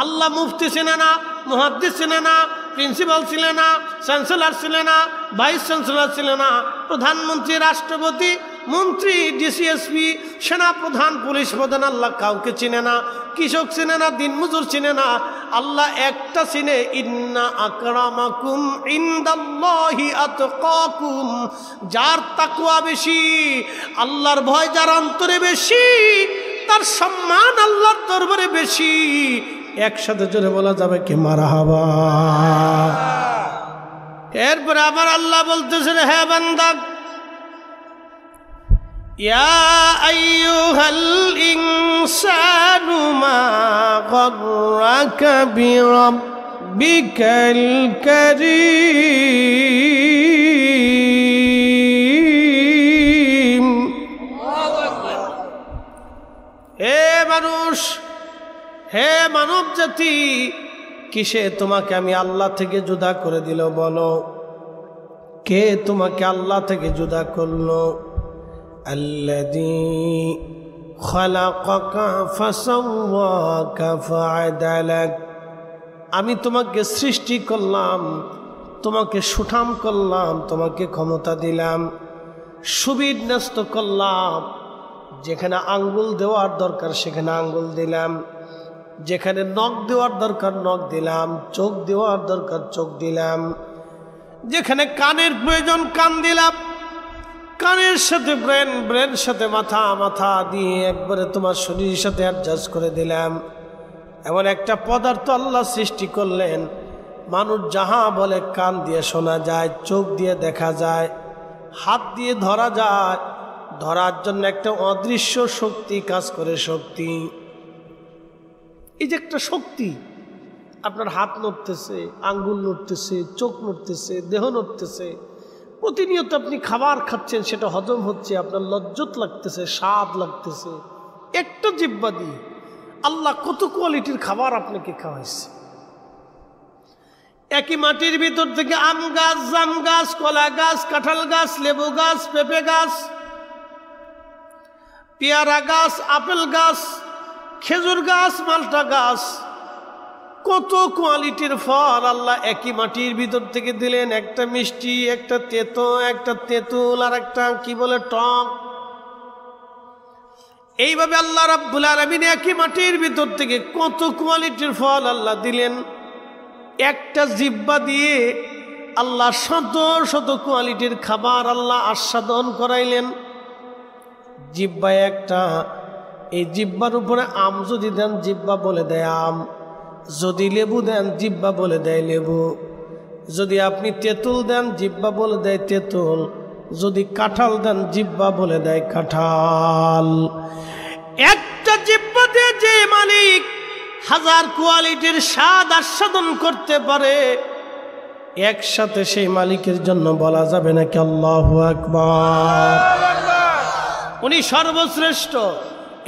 আল্লাহ মুফতি ছিলেন না, মুহাদ্দিস ছিলেন না, প্রিন্সিপাল ছিলেন না, চ্যান্সেলর ছিলেন না, ভাইস চ্যান্সেলর ছিলেন না, প্রধানমন্ত্রী, রাষ্ট্রপতি, মন্ত্রী, ডিসিএসপি, সেনাপ্রধান, পুলিশ প্রধান, আল্লাহ কাউকে চিনে না, কৃষক চিনে না, দিনমজুর চিনে না। আল্লাহ একটা চিনে, ইন্না আকরামাকুম ইনদাল্লাহি আতকাকুম। যার তাকওয়া বেশি, আল্লাহর ভয় যার অন্তরে বেশি, তার সম্মান আল্লাহর দরবারে বেশি। একসাথে জোরে বলা যাবে কি মারহাবা। এরপরে আবার আল্লাহ বলতেছেন, হে বান্দা, ইয়া আইয়ুহাল ইনসানু মা গররাকা বিরাব্বিকাল কারীম। হে মানুষ, হে মানব জাতি, কিসে তোমাকে আমি আল্লাহ থেকে জুদা করে দিল বলো? কে তোমাকে আল্লাহ থেকে জুদা করলো? আল্লাযী খালাকাকা ফাসাওয়াকা ফাআদালাক। আমি তোমাকে সৃষ্টি করলাম, তোমাকে সুঠাম করলাম, তোমাকে ক্ষমতা দিলাম, সুবিন্যস্ত করলাম। যেখানে আঙ্গুল দেওয়ার দরকার সেখানে আঙ্গুল দিলাম, যেখানে নখ দেওয়ার দরকার নখ দিলাম, চোখ দেওয়ার দরকার চোখ দিলাম, যেখানে কানের প্রয়োজন কান দিলাম, কানের সাথে ব্রেন, ব্রেন সাথে মাথা, মাথা দিয়ে একবারে তোমার শরীরের সাথে অ্যাডজাস্ট করে দিলাম। এমন একটা পদার্থ আল্লাহ সৃষ্টি করলেন, মানুষ যাহা বলে কান দিয়ে শোনা যায়, চোখ দিয়ে দেখা যায়, হাত দিয়ে ধরা যায়। ধরার জন্য একটা অদৃশ্য শক্তি কাজ করে। শক্তি, এই যে একটা শক্তি, আপনার হাত নড়তেছে, আঙ্গুল নড়তেছে, চোখ নড়তেছে, দেহ নড়তেছে, প্রতিনিয়ত আপনি খাবার খাচ্ছেন, সেটা হজম হচ্ছে, আপনার লজ্জত লাগতেছে, স্বাদ লাগতেছে। একটা জিহ্বা দিয়ে আল্লাহ কত কোয়ালিটির খাবার আপনাকে খাওয়াইছে। একই মাটির ভিতর থেকে আম গাছ, জাম গাছ, কলা গাছ, কাঁঠাল গাছ, লেবু গাছ, পেঁপে গাছ, পেয়ারা গাছ, আপেল গাছ, খেজুর গাছ, মালটা গাছ, কত কোয়ালিটির ফল আল্লাহ একই মাটির ভিতর থেকে দিলেন। একটা মিষ্টি, একটা তেতো, একটা তেঁতুল, আর একটা কি বলে টক। এইভাবে আল্লাহ রাব্বুল আলামিন একই মাটির ভিতর থেকে কত কোয়ালিটির ফল আল্লাহ দিলেন। একটা জিহ্বা দিয়ে আল্লাহ শত শত কোয়ালিটির খাবার আল্লাহ আস্বাদন করাইলেন। জিহ্বা একটা, এই জিহ্বার উপরে আম যদি দেন জিহ্বা বলে দেয় আম, যদি লেবু দেন জিহ্বা বলে দেয় লেবু, যদি আপনি তেঁতুল দেন জিহ্বা বলে দেয় তেঁতুল, যদি কাঁঠাল দেন জিহ্বা বলে দেয় কাঁঠাল। একটা জিহ্বা দিয়ে যে মালিক হাজার কোয়ালিটির স্বাদ আস্বাদন করতে পারে, একসাথে সেই মালিকের জন্য বলা যাবে নাকি আল্লাহু আকবার। উনি সর্বশ্রেষ্ঠ।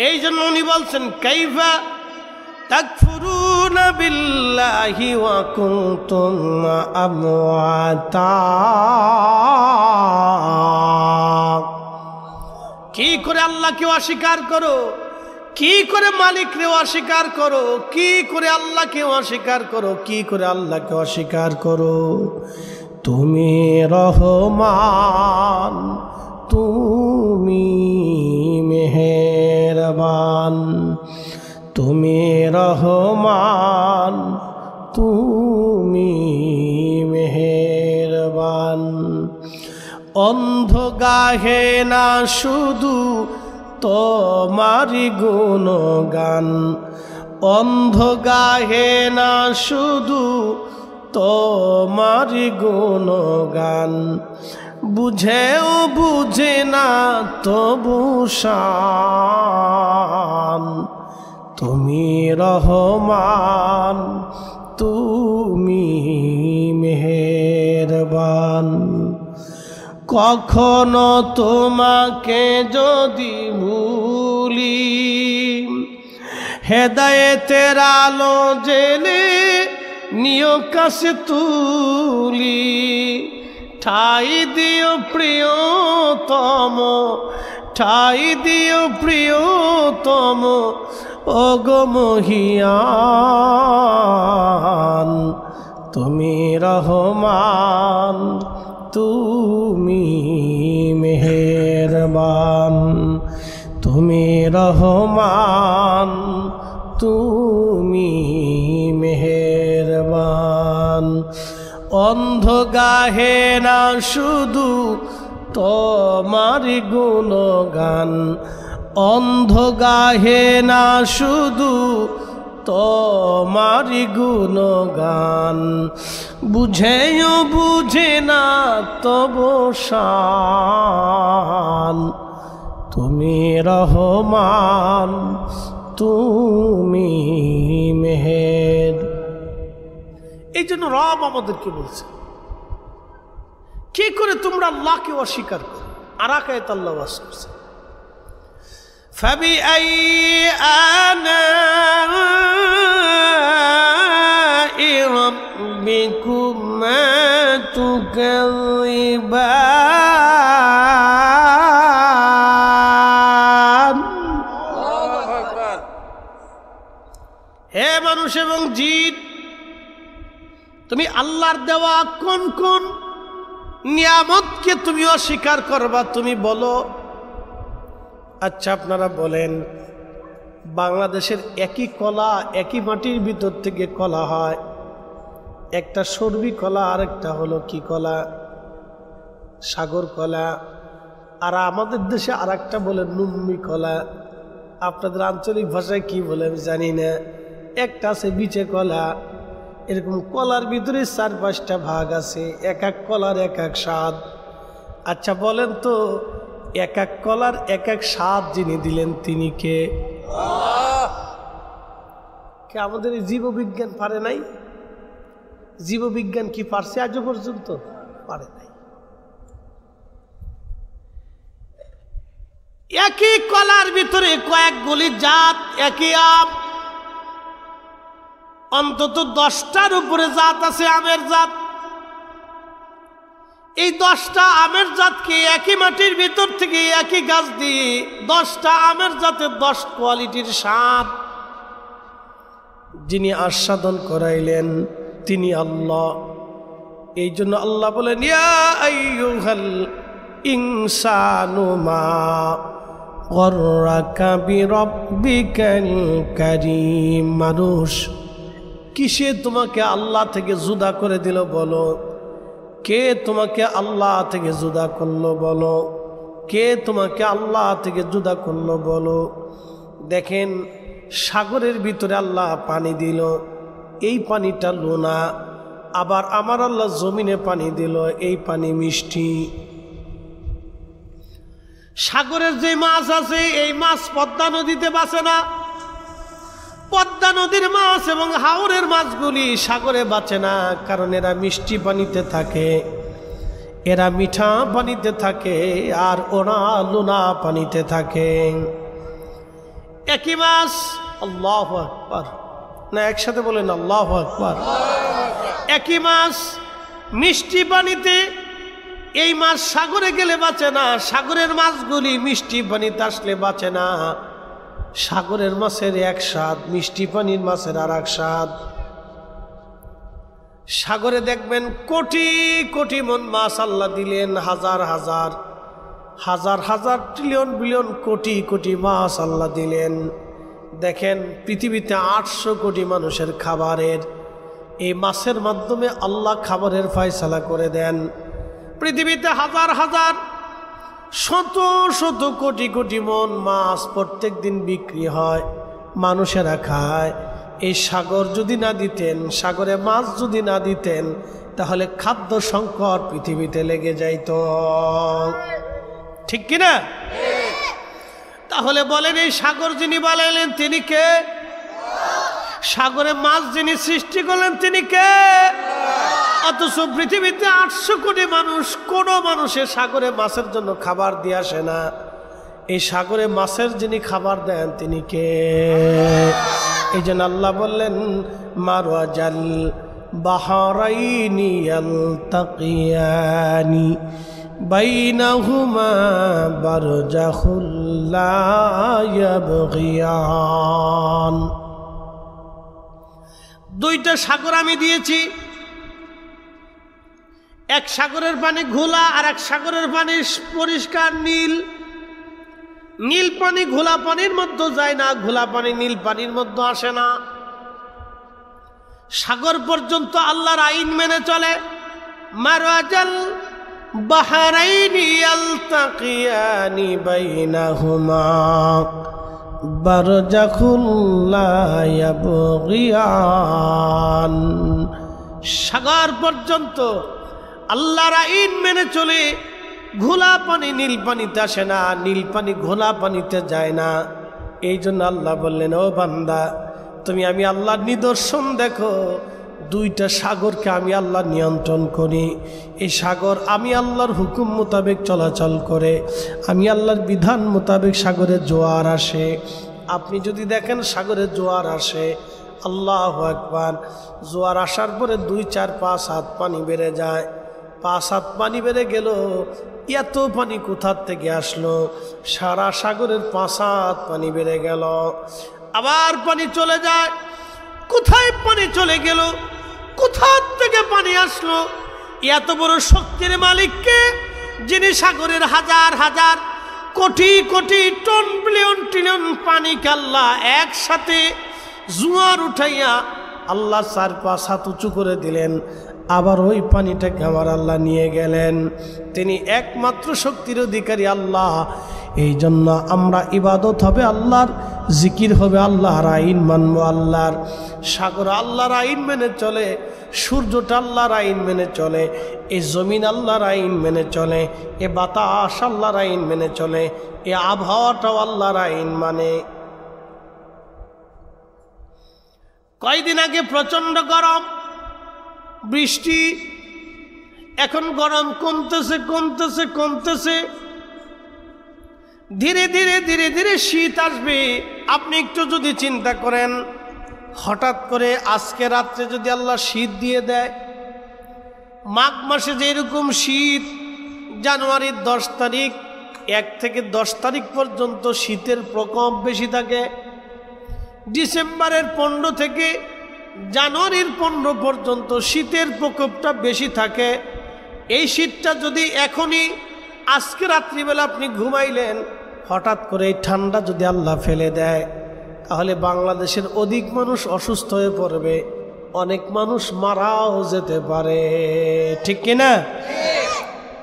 এই জন্য উনি বলছেন, কাইফা তাকফুরুনা বিল্লাহি ওয়া কুনতুম আমওয়াতা। কি করে আল্লাহকে অস্বীকার করো, কি করে মালিককে অস্বীকার করো, কি করে আল্লাহকে অস্বীকার করো, কি করে আল্লাহকে অস্বীকার করো। তুমি রহমান, তুমি মেহেরবান, তুমি রহমান, তুমি মেহেরবান। অন্ধ গাহে না শুধু তোমারি গুণগান, অন্ধ গাহে না শুধু তোমারি গুণগান। বুঝেও বুঝে না তবু শান, তুমি রহমান, তুমি মেহেরবান। কখনো তোমাকে যদি ভুলি, হেদায়েতের আলো জেলে নিয় কাছে তুলি। ঠাই দিও প্রিয়তম, ঠাই দিও প্রিয়তম, ওগো মহিয়ান। তুমি রহমান, তুমি মেহেরবান, তুমি রহমান, তুমি মেহেরবান। অন্ধ গাহে না শুধু তোমারি গুণগান, অন্ধ গাহে না শুধু তোমারি গুণগান। বুঝেও বুঝে না তবু শান, তুমি রহমান, তুমি মেহের। এই জন্য রব আমাদেরকে বলছে কি করে তোমরা আল্লাহকে অস্বীকার করো। আর আয়াত আল্লাহ ওয়াজ করছে, فبأي آلاء ربكما تكذبان। হে মানুষ এবং জিন, তুমি আল্লাহর দেওয়া কোন কোন নিয়ামতকে তুমি অস্বীকার করবা, তুমি বলো। আচ্ছা আপনারা বলেন, বাংলাদেশের একই কলা, একই মাটির ভিতর থেকে কলা হয়। একটা সর্বি কলা, আরেকটা হলো কি কলা, সাগর কলা। আর আমাদের দেশে আরেকটা বলে নুম্মি কলা। আপনাদের আঞ্চলিক ভাষায় কি বলে আমি জানি না। একটা আছে বিচে কলা। এরকম কলার ভিতরে ৪-৫টা ভাগ আছে, এক এক কলার এক এক স্বাদ। আচ্ছা বলেন তো, এক এক কলার এক এক স্বাদ যিনি দিলেন তিনি কে? কে? আমাদের এই জীববিজ্ঞান পারে নাই? জীববিজ্ঞান কি পারছে আজও পর্যন্ত? পারে নাই। একই কলার ভিতরে কয়েকগুলি জাত, একই আম, অন্তত 10টার উপরে জাত আছে আমের জাত। এই 10টা আমের জাতকে একই মাটির ভিতর থেকে একই গাছ দিয়ে 10টা আমের জাতের 10 কোয়ালিটির স্বাদ যিনি আস্বাদন করাইলেন তিনি আল্লাহ। এই জন্য আল্লাহ বলেন, ইয়া আইয়ুহাল ইনসানু মা গররাকা বিরাব্বিকাল কারীম। মানুষ, কিসে তোমাকে আল্লাহ থেকে জুদা করে দিল বলো? কে তোমাকে আল্লাহ থেকে জুদা করলো বলো? কে তোমাকে আল্লাহ থেকে জুদা করলো বলো? দেখেন, সাগরের ভিতরে আল্লাহ পানি দিল, এই পানিটা লোনা। আবার আমার আল্লাহ জমিনে পানি দিল, এই পানি মিষ্টি। সাগরের যে মাছ আছে এই মাছ পদ্মা নদীতে বাঁচে না। পদ্মা নদীর মাছ এবং হাওরের মাছগুলি সাগরে বাঁচে না, কারণ এরা মিষ্টি পানিতে থাকে, এরা মিঠা পানিতে থাকে, আর ওরা লোনা পানিতে থাকে। একই মাছ, আল্লাহু আকবার, না একসাথে বলেন আল্লাহু আকবার। একই মাছ মিষ্টি পানিতে, এই মাছ সাগরে গেলে বাঁচে না। সাগরের মাছগুলি মিষ্টি পানিতে আসলে বাঁচে না। সাগরের মাছের এক স্বাদ, মিষ্টি পানির মাছের আর এক স্বাদ। সাগরে দেখবেন কোটি কোটি মন মাছ আল্লাহ দিলেন, হাজার হাজার হাজার হাজার ট্রিলিয়ন বিলিয়ন কোটি কোটি মাছ আল্লাহ দিলেন। দেখেন পৃথিবীতে 800 কোটি মানুষের খাবারের, এই মাছের মাধ্যমে আল্লাহ খাবারের ফয়সালা করে দেন। পৃথিবীতে হাজার হাজার শত শত কোটি কোটি মন মাছ প্রত্যেক দিন বিক্রি হয়, মানুষেরা খায়। এই সাগর যদি না দিতেন, সাগরে মাছ যদি না দিতেন, তাহলে খাদ্য সংকট পৃথিবীতে লেগে যাইত, ঠিক কিনা? তাহলে বলেন এই সাগর যিনি বানাইলেন তিনি কে? সাগরে মাছ যিনি সৃষ্টি করলেন তিনি কে? অথচ পৃথিবীতে 800 কোটি মানুষ, কোনো মানুষের সাগরে মাছের জন্য খাবার দিয়ে আসে না। এই সাগরে মাছের যিনি খাবার দেন তিনি কে? এই জন্য আল্লাহ বললেন মারওয়াজাল বাহরাইনি ইয়ালতাকিয়ানি বাইনাহুমা বারজাখুল লা ইয়াবগিয়ান। দুইটা সাগর আমি দিয়েছি, এক সাগরের পানি ঘোলা আর এক সাগরের পানি পরিষ্কার নীল। নীল পানি ঘোলা পানির মধ্যে যায় না, ঘোলা পানি নীল পানির মধ্যে আসে না। সাগর পর্যন্ত আল্লাহর আইন মেনে চলে। মারওয়াজাল বাহরাইনি ইয়ালতাকিয়ানি বাইনাহুমা বারজাখুল লা ইয়াবগিয়ান। সাগর পর্যন্ত আল্লাহর আইন মেনে চলে। ঘোলা পানি নীল পানিতে আসে না, নীল পানি ঘোলা পানিতে যায় না। এই জন্য আল্লাহ বললেন ও বান্দা, তুমি আমি আল্লাহর নিদর্শন দেখো। দুইটা সাগরকে আমি আল্লাহ নিয়ন্ত্রণ করি। এই সাগর আমি আল্লাহর হুকুম মোতাবেক চলাচল করে, আমি আল্লাহর বিধান মোতাবেক সাগরে জোয়ার আসে। আপনি যদি দেখেন সাগরে জোয়ার আসে, আল্লাহু আকবার, জোয়ার আসার পরে 2, 4, 5 হাত পানি বেড়ে যায়। 5 হাত পানি বেড়ে গেল, এত পানি কোথার থেকে আসলো? সারা সাগরের 5 হাত পানি বেড়ে গেল। আবার পানি চলে যায়, কোথায় পানি চলে গেল? কোথার থেকে পানি আসলো? এত বড় শক্তির মালিককে, যিনি সাগরের হাজার হাজার crore crore ton billion trillion পানিকে আল্লাহ একসাথে জোয়ার উঠাইয়া আল্লাহ 4-5 হাত উঁচু করে দিলেন। আবার ওই পানিটাকে আমার আল্লাহ নিয়ে গেলেন। তিনি একমাত্র শক্তির অধিকারী আল্লাহ। এই জন্য আমরা ইবাদত হবে আল্লাহর, জিকির হবে আল্লাহর, আইন মানব আল্লাহর। সাগর আল্লাহর আইন মেনে চলে, সূর্যটা আল্লাহর আইন মেনে চলে, এই জমিন আল্লাহর আইন মেনে চলে, এ বাতাস আল্লাহর আইন মেনে চলে, এ আবহাওয়াটাও আল্লাহর আইন মানে। কয়দিন আগে প্রচন্ড গরম, বৃষ্টি, এখন গরম কমতেছে কমতেছে কমতেছে, ধীরে ধীরে ধীরে ধীরে শীত আসবে। আপনি একটু যদি চিন্তা করেন, হঠাৎ করে আজকে রাত্রে যদি আল্লাহ শীত দিয়ে দেয়, মাঘ মাসে যেরকম শীত, জানুয়ারির 10 তারিখ 1 থেকে 10 তারিখ পর্যন্ত শীতের প্রকোপ বেশি থাকে, ডিসেম্বরের 15 থেকে জানুয়ারির 15 পর্যন্ত শীতের প্রকোপটা বেশি থাকে। এই শীতটা যদি এখনই আজকে রাত্রিবেলা আপনি ঘুমাইলেন, হঠাৎ করে এই ঠান্ডা যদি আল্লাহ ফেলে দেয়, তাহলে বাংলাদেশের অধিক মানুষ অসুস্থ হয়ে পড়বে, অনেক মানুষ মারাও যেতে পারে, ঠিক কিনা?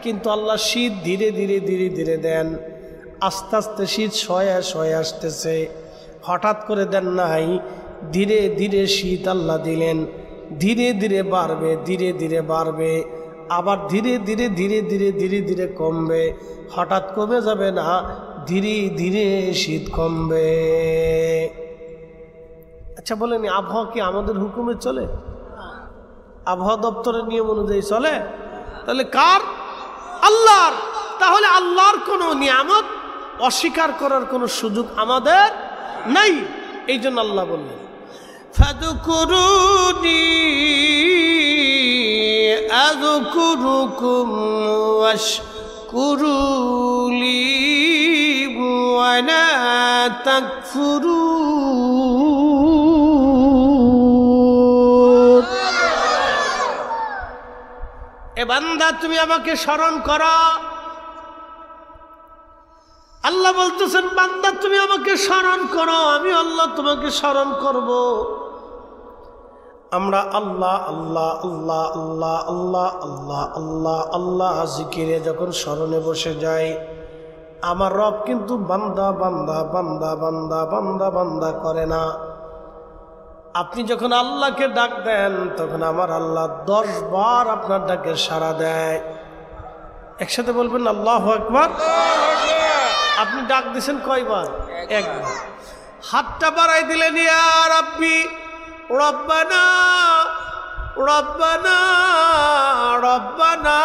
কিন্তু আল্লাহ শীত ধীরে ধীরে ধীরে ধীরে দেন। আস্তে আস্তে শীত সয়ে সয়ে আসতেছে, হঠাৎ করে দেন নাই, ধীরে ধীরে শীত আল্লাহ দিলেন। ধীরে ধীরে বাড়বে, ধীরে ধীরে বাড়বে, আবার ধীরে ধীরে ধীরে ধীরে ধীরে ধীরে কমবে। হঠাৎ কমে যাবে না, ধীরে ধীরে শীত কমবে। আচ্ছা বলেন, আবহাওয়া কি আমাদের হুকুমে চলে? আবহাওয়া দপ্তরের নিয়ম অনুযায়ী চলে? তাহলে কার? আল্লাহর। তাহলে আল্লাহর কোনো নিয়ামত অস্বীকার করার কোনো সুযোগ আমাদের নাই। এই জন্য আল্লাহ বললেন ফাযকুরুনি আযকুরুকুম ওয়াশকুরুলি ওয়ালা তাকফুরুন। এ বান্দা তুমি আমাকে স্মরণ করো। আল্লাহ বলতেছেন বান্দা তুমি আমাকে স্মরণ করো, আমি আল্লাহ তোমাকে স্মরণ করব। আমরা আল্লাহ আল্লাহ আল্লাহ আল্লাহ আল্লাহ আল্লাহ আল্লাহ আল্লাহ জিকিরে যখন স্মরণে বসে যাই, আমার রব কিন্তু বান্দা বান্দা বান্দা বান্দা বান্দা বান্দা করে না। আপনি যখন আল্লাহকে ডাক দেন তখন আমার আল্লাহ 10 বার আপনার ডাকে সাড়া দেয়। একসাথে বলবেন আল্লাহু আকবার। আপনি ডাক দিয়েছেন কয়বার? একবার। হাতটা বাড়াই দিলেন, ইয়া রাব্বি রব্বানা রব্বানা রব্বানা।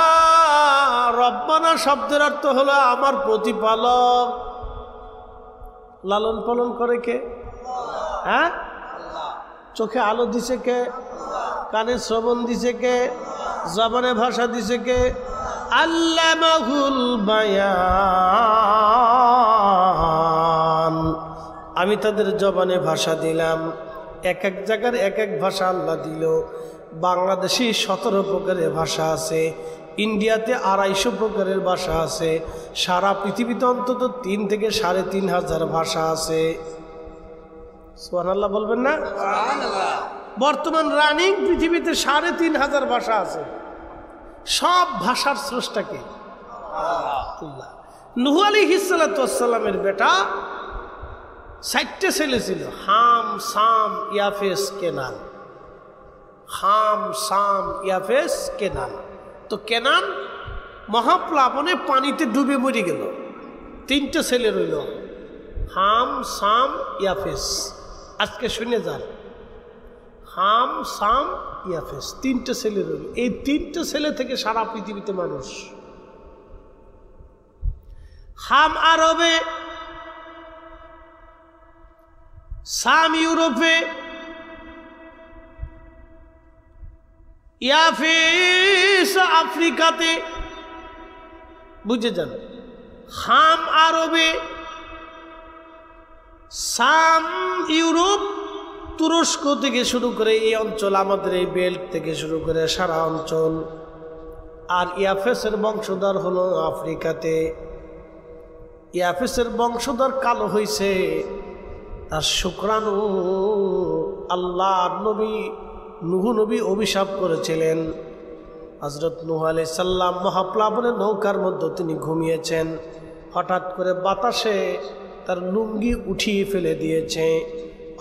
রব্বানা শব্দের অর্থ হলো আমার প্রতিপালক। লালন পালন করে কে? হ্যাঁ, চোখে আলো দিছে কে? কানে শ্রবণ দিছে কে? জবানে ভাষা দিছে কে? আল্লামাহুল বায়ান। আমি তাদের জবানে ভাষা দিলাম। এক এক জায়গার এক এক ভাষা আল্লাহ দিল। বাংলাদেশি 17 প্রকারের ভাষা আছে, ইন্ডিয়াতে 250 প্রকারের ভাষা আছে, সারা পৃথিবীতে অন্তত 3 থেকে 3,500 ভাষা আছে। সুবহানাল্লাহ বলবেন না? বর্তমান রানিং পৃথিবীতে 3,500 ভাষা আছে। সব ভাষার স্রষ্টাকে আল্লাহ। নূহ আলাইহিস সালাতু ওয়াস সালামের বেটা 4টে ছেলে ছিল, হাম সাম ইয়াফেস কেনান। হাম সাম ইয়াফেস কেনান। তো কেনান মহাপ্লাবনে পানিতে ডুবে মরে গেল। 3টে ছেলে রইল, হাম সাম ইয়াফেস। আজকে শুনে যান, হাম সাম ইয়াফেস 3টে ছেলে রইল। এই 3টে ছেলে থেকে সারা পৃথিবীতে মানুষ। হাম আরবে, সাম ইউরোপে, ইয়াফেস আফ্রিকাতে। বুঝে যান, হাম আরবে, সাম ইউরোপ, তুরস্ক থেকে শুরু করে এই অঞ্চল, আমাদের এই বেল্ট থেকে শুরু করে সারা অঞ্চল। আর ইয়াফেসের বংশধর হলো আফ্রিকাতে। ইয়াফেসের বংশধর কালো হয়েছে, তার শুক্রাণু আল্লাহর নবী নূহ নবী অভিশাপ করেছিলেন। হযরত নূহ আলাইহিস সালাম মহাপ্লাবনে নৌকার মধ্যে তিনি ঘুমিয়েছেন। হঠাৎ করে বাতাসে তার লুঙ্গি উঠিয়ে ফেলে দিয়েছে।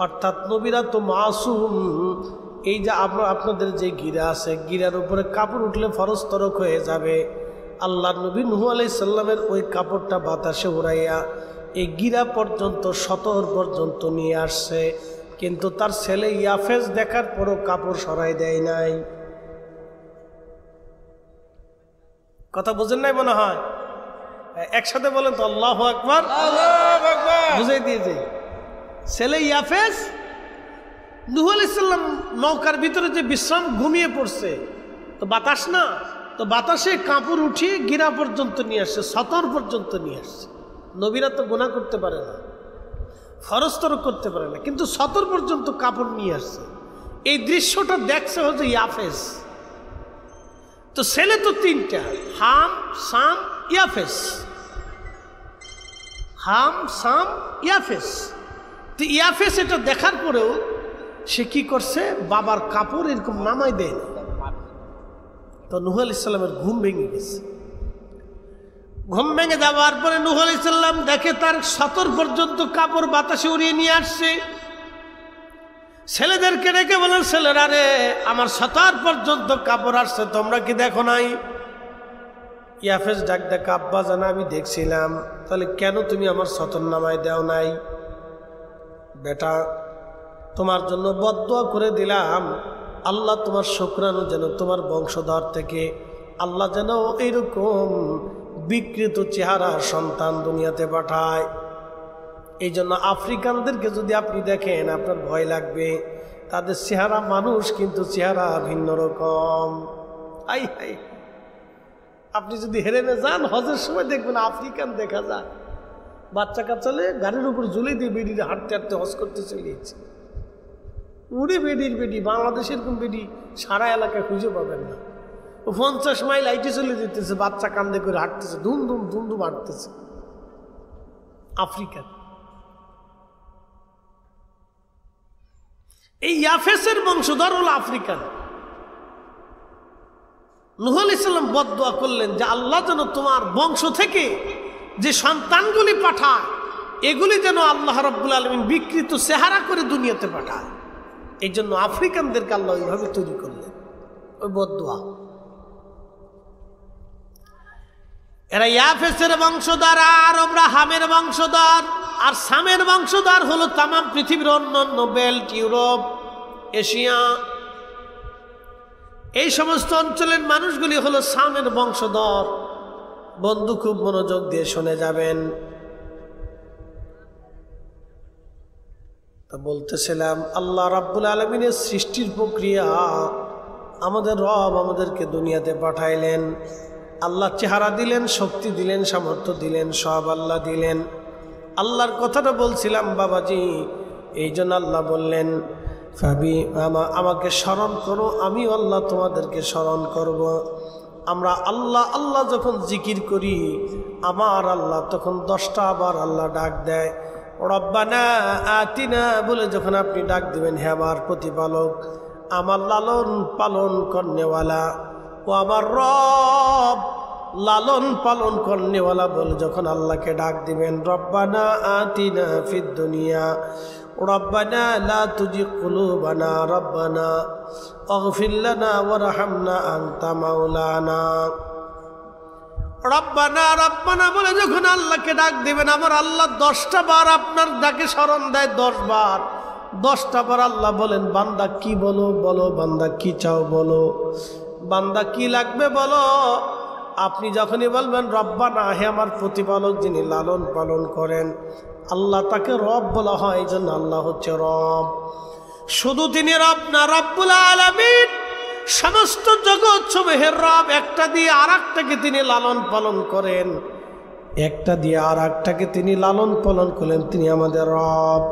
অর্থাৎ নবীরা তো মাসুম। এই যে আপনাদের যে গিরা আছে, গিরার উপরে কাপড় উঠলে ফরজ তরক হয়ে যাবে। আল্লাহর নবী নূহ আলাইহিস সালামের ওই কাপড়টা বাতাসে উড়াইয়া এই গিরা পর্যন্ত, সতর পর্যন্ত নিয়ে আসছে। কিন্তু তার ছেলে ইয়াফেস দেখার পরও কাপড় সরাই দেয় নাই। কথা বুঝেন নাই মনে হয়? একসাথে বলেন তো আল্লাহু আকবার। বুঝাই দিয়েছে, ছেলে ইয়াফেস নূহ আলাইহিস সালাম নৌকার ভিতরে যে বিশ্রাম ঘুমিয়ে পড়ছে, তো বাতাস না, তো বাতাসে কাপড় উঠিয়ে গিরা পর্যন্ত নিয়ে আসছে, সতর পর্যন্ত নিয়ে আসছে। নবীরা তো গুনাহ করতে পারে না, ফরজ তরক করতে পারে না, কিন্তু সতর পর্যন্ত কাপড় নিয়ে আসছে। এই দৃশ্যটা দেখছে হচ্ছে ইয়াফেস। তো ছেলে তো 3টা, হাম সাম ইয়াফেস। হাম সাম ইয়াফেস। তো ইয়াফেস এটা দেখার পরেও সে কি করছে, বাবার কাপড় এরকম নামাই দেয় না। তো নূহ আলাইহিস সালামের ঘুম ভেঙে গেছে। ঘুম ভেঙে যাওয়ার পরে নূহ আলাইহিস সালাম দেখে তার সতর পর্যন্ত কাপড় বাতাসে উড়িয়ে নিয়ে আসছে। ছেলেদেরকে ডেকে বলেন, ছেলেরা রে, আমার সতর পর্যন্ত কাপড় আসছে, তোমরা কি দেখো নাই? ইয়াফেস ডাক ডাক, আব্বা জানা আমি দেখছিলাম। তাহলে কেন তুমি আমার সতর নামায় দেও নাই? বেটা, তোমার জন্য বদদুয়া করে দিলাম, আল্লাহ তোমার শুকরানু যেন তোমার বংশধর থেকে আল্লাহ যেন এইরকম বিকৃত চেহারা সন্তান দুনিয়াতে পাঠায়। এই জন্য আফ্রিকানদেরকে যদি আপনি দেখেন আপনার ভয় লাগবে। তাদের চেহারা মানুষ, কিন্তু চেহারা ভিন্ন রকম। আই হাই, আপনি যদি হেরেনে যান হজের সময় দেখবেন আফ্রিকান দেখা যায়, বাচ্চা কাচ্চালে গাড়ির উপর ঝুলে দিয়ে বেডির হাঁটতে হাঁটতে হজ করতে চলিয়েছে। উড়ে বেডির বেডি, বাংলাদেশের এরকম বেডি সারা এলাকায় খুঁজে পাবেন না। 50 মাইল আইটে চলে যেতেছে, বাচ্চা কান্দে করে হাঁটতেছে, ধুম ধুম ধুম ধুম হাঁটতেছে। আফ্রিকা এই ইয়াফেসের বংশধর হলো আফ্রিকান। নূহ আলাইহিস সালাম বদদুয়া করলেন যে আল্লাহ যেন তোমার বংশ থেকে যে সন্তানগুলি পাঠায় এগুলি যেন আল্লাহ রাব্বুল আলামিন বিকৃত চেহারা করে দুনিয়াতে পাঠায়। এই জন্য আফ্রিকানদেরকে আল্লাহ ওইভাবে তৈরি করলেন, ওই বদদুয়া। এরা ইয়াফেসের বংশধর, আর আমরা হামের বংশধর। আর সামের বংশধর হলো তাম পৃথিবীর অন্যান্য বেল্ট, ইউরোপ, এশিয়া, এই সমস্ত অঞ্চলের মানুষগুলি হলো সামের বংশধর। বন্ধু খুব মনোযোগ দিয়ে শুনে যাবেন। তা বলতেছিলাম আল্লাহ রাব্বুল আলামিনের সৃষ্টির প্রক্রিয়া, আমাদের রব আমাদেরকে দুনিয়াতে পাঠাইলেন। আল্লাহ চেহারা দিলেন, শক্তি দিলেন, সামর্থ্য দিলেন, সব আল্লাহ দিলেন। আল্লাহর কথাটা বলছিলাম বাবাজি, এই জন্য আল্লাহ বললেন আমাকে স্মরণ করো, আমি আল্লাহ তোমাদেরকে স্মরণ করব। আমরা আল্লাহ আল্লাহ যখন জিকির করি আমার আল্লাহ তখন 10টা আবার আল্লাহ ডাক দেয়। রব্বানা আতিনা বলে যখন আপনি ডাক দিবেন, হে আমার প্রতিপালক, আমার লালন পালন করনেওয়ালা, ও আমার রব লালন পালন করনেওয়ালা বলে যখন আল্লাহকে ডাক দিবেন, রব্বানা আতিনা ফিদ দুনিয়া রব্বানা লা তুজিগ কুলুবানা রব্বানা আগফির লানা ওয়ারহামনা আনতা মাওলানা। রব্বানা রব্বানা বলে যখন আল্লাহকে ডাক দিবেন, আমার আল্লাহ 10টা বার আপনার ডাকে স্মরণ দেয়, 10 বার। 10টা বার আল্লাহ বলেন, বান্দা কি বলো বলো, বান্দা কি চাও বলো, বান্দা কি লাগবে বলো। আপনি যখনই বলবেন রব্বানা, হে আমার প্রতিপালক যিনি লালন পালন করেন, আল্লাহ তাকে রব বলা হয়। এই জন্য আল্লাহ হচ্ছে রব। শুধু তিনি রব না, রব্বুল আলামিন সমস্ত জগৎ সমূহের রব। একটা দিয়ে আর একটাকে তিনি লালন পালন করেন, একটা দিয়ে আর একটাকে তিনি লালন পালন করেন, তিনি আমাদের রব।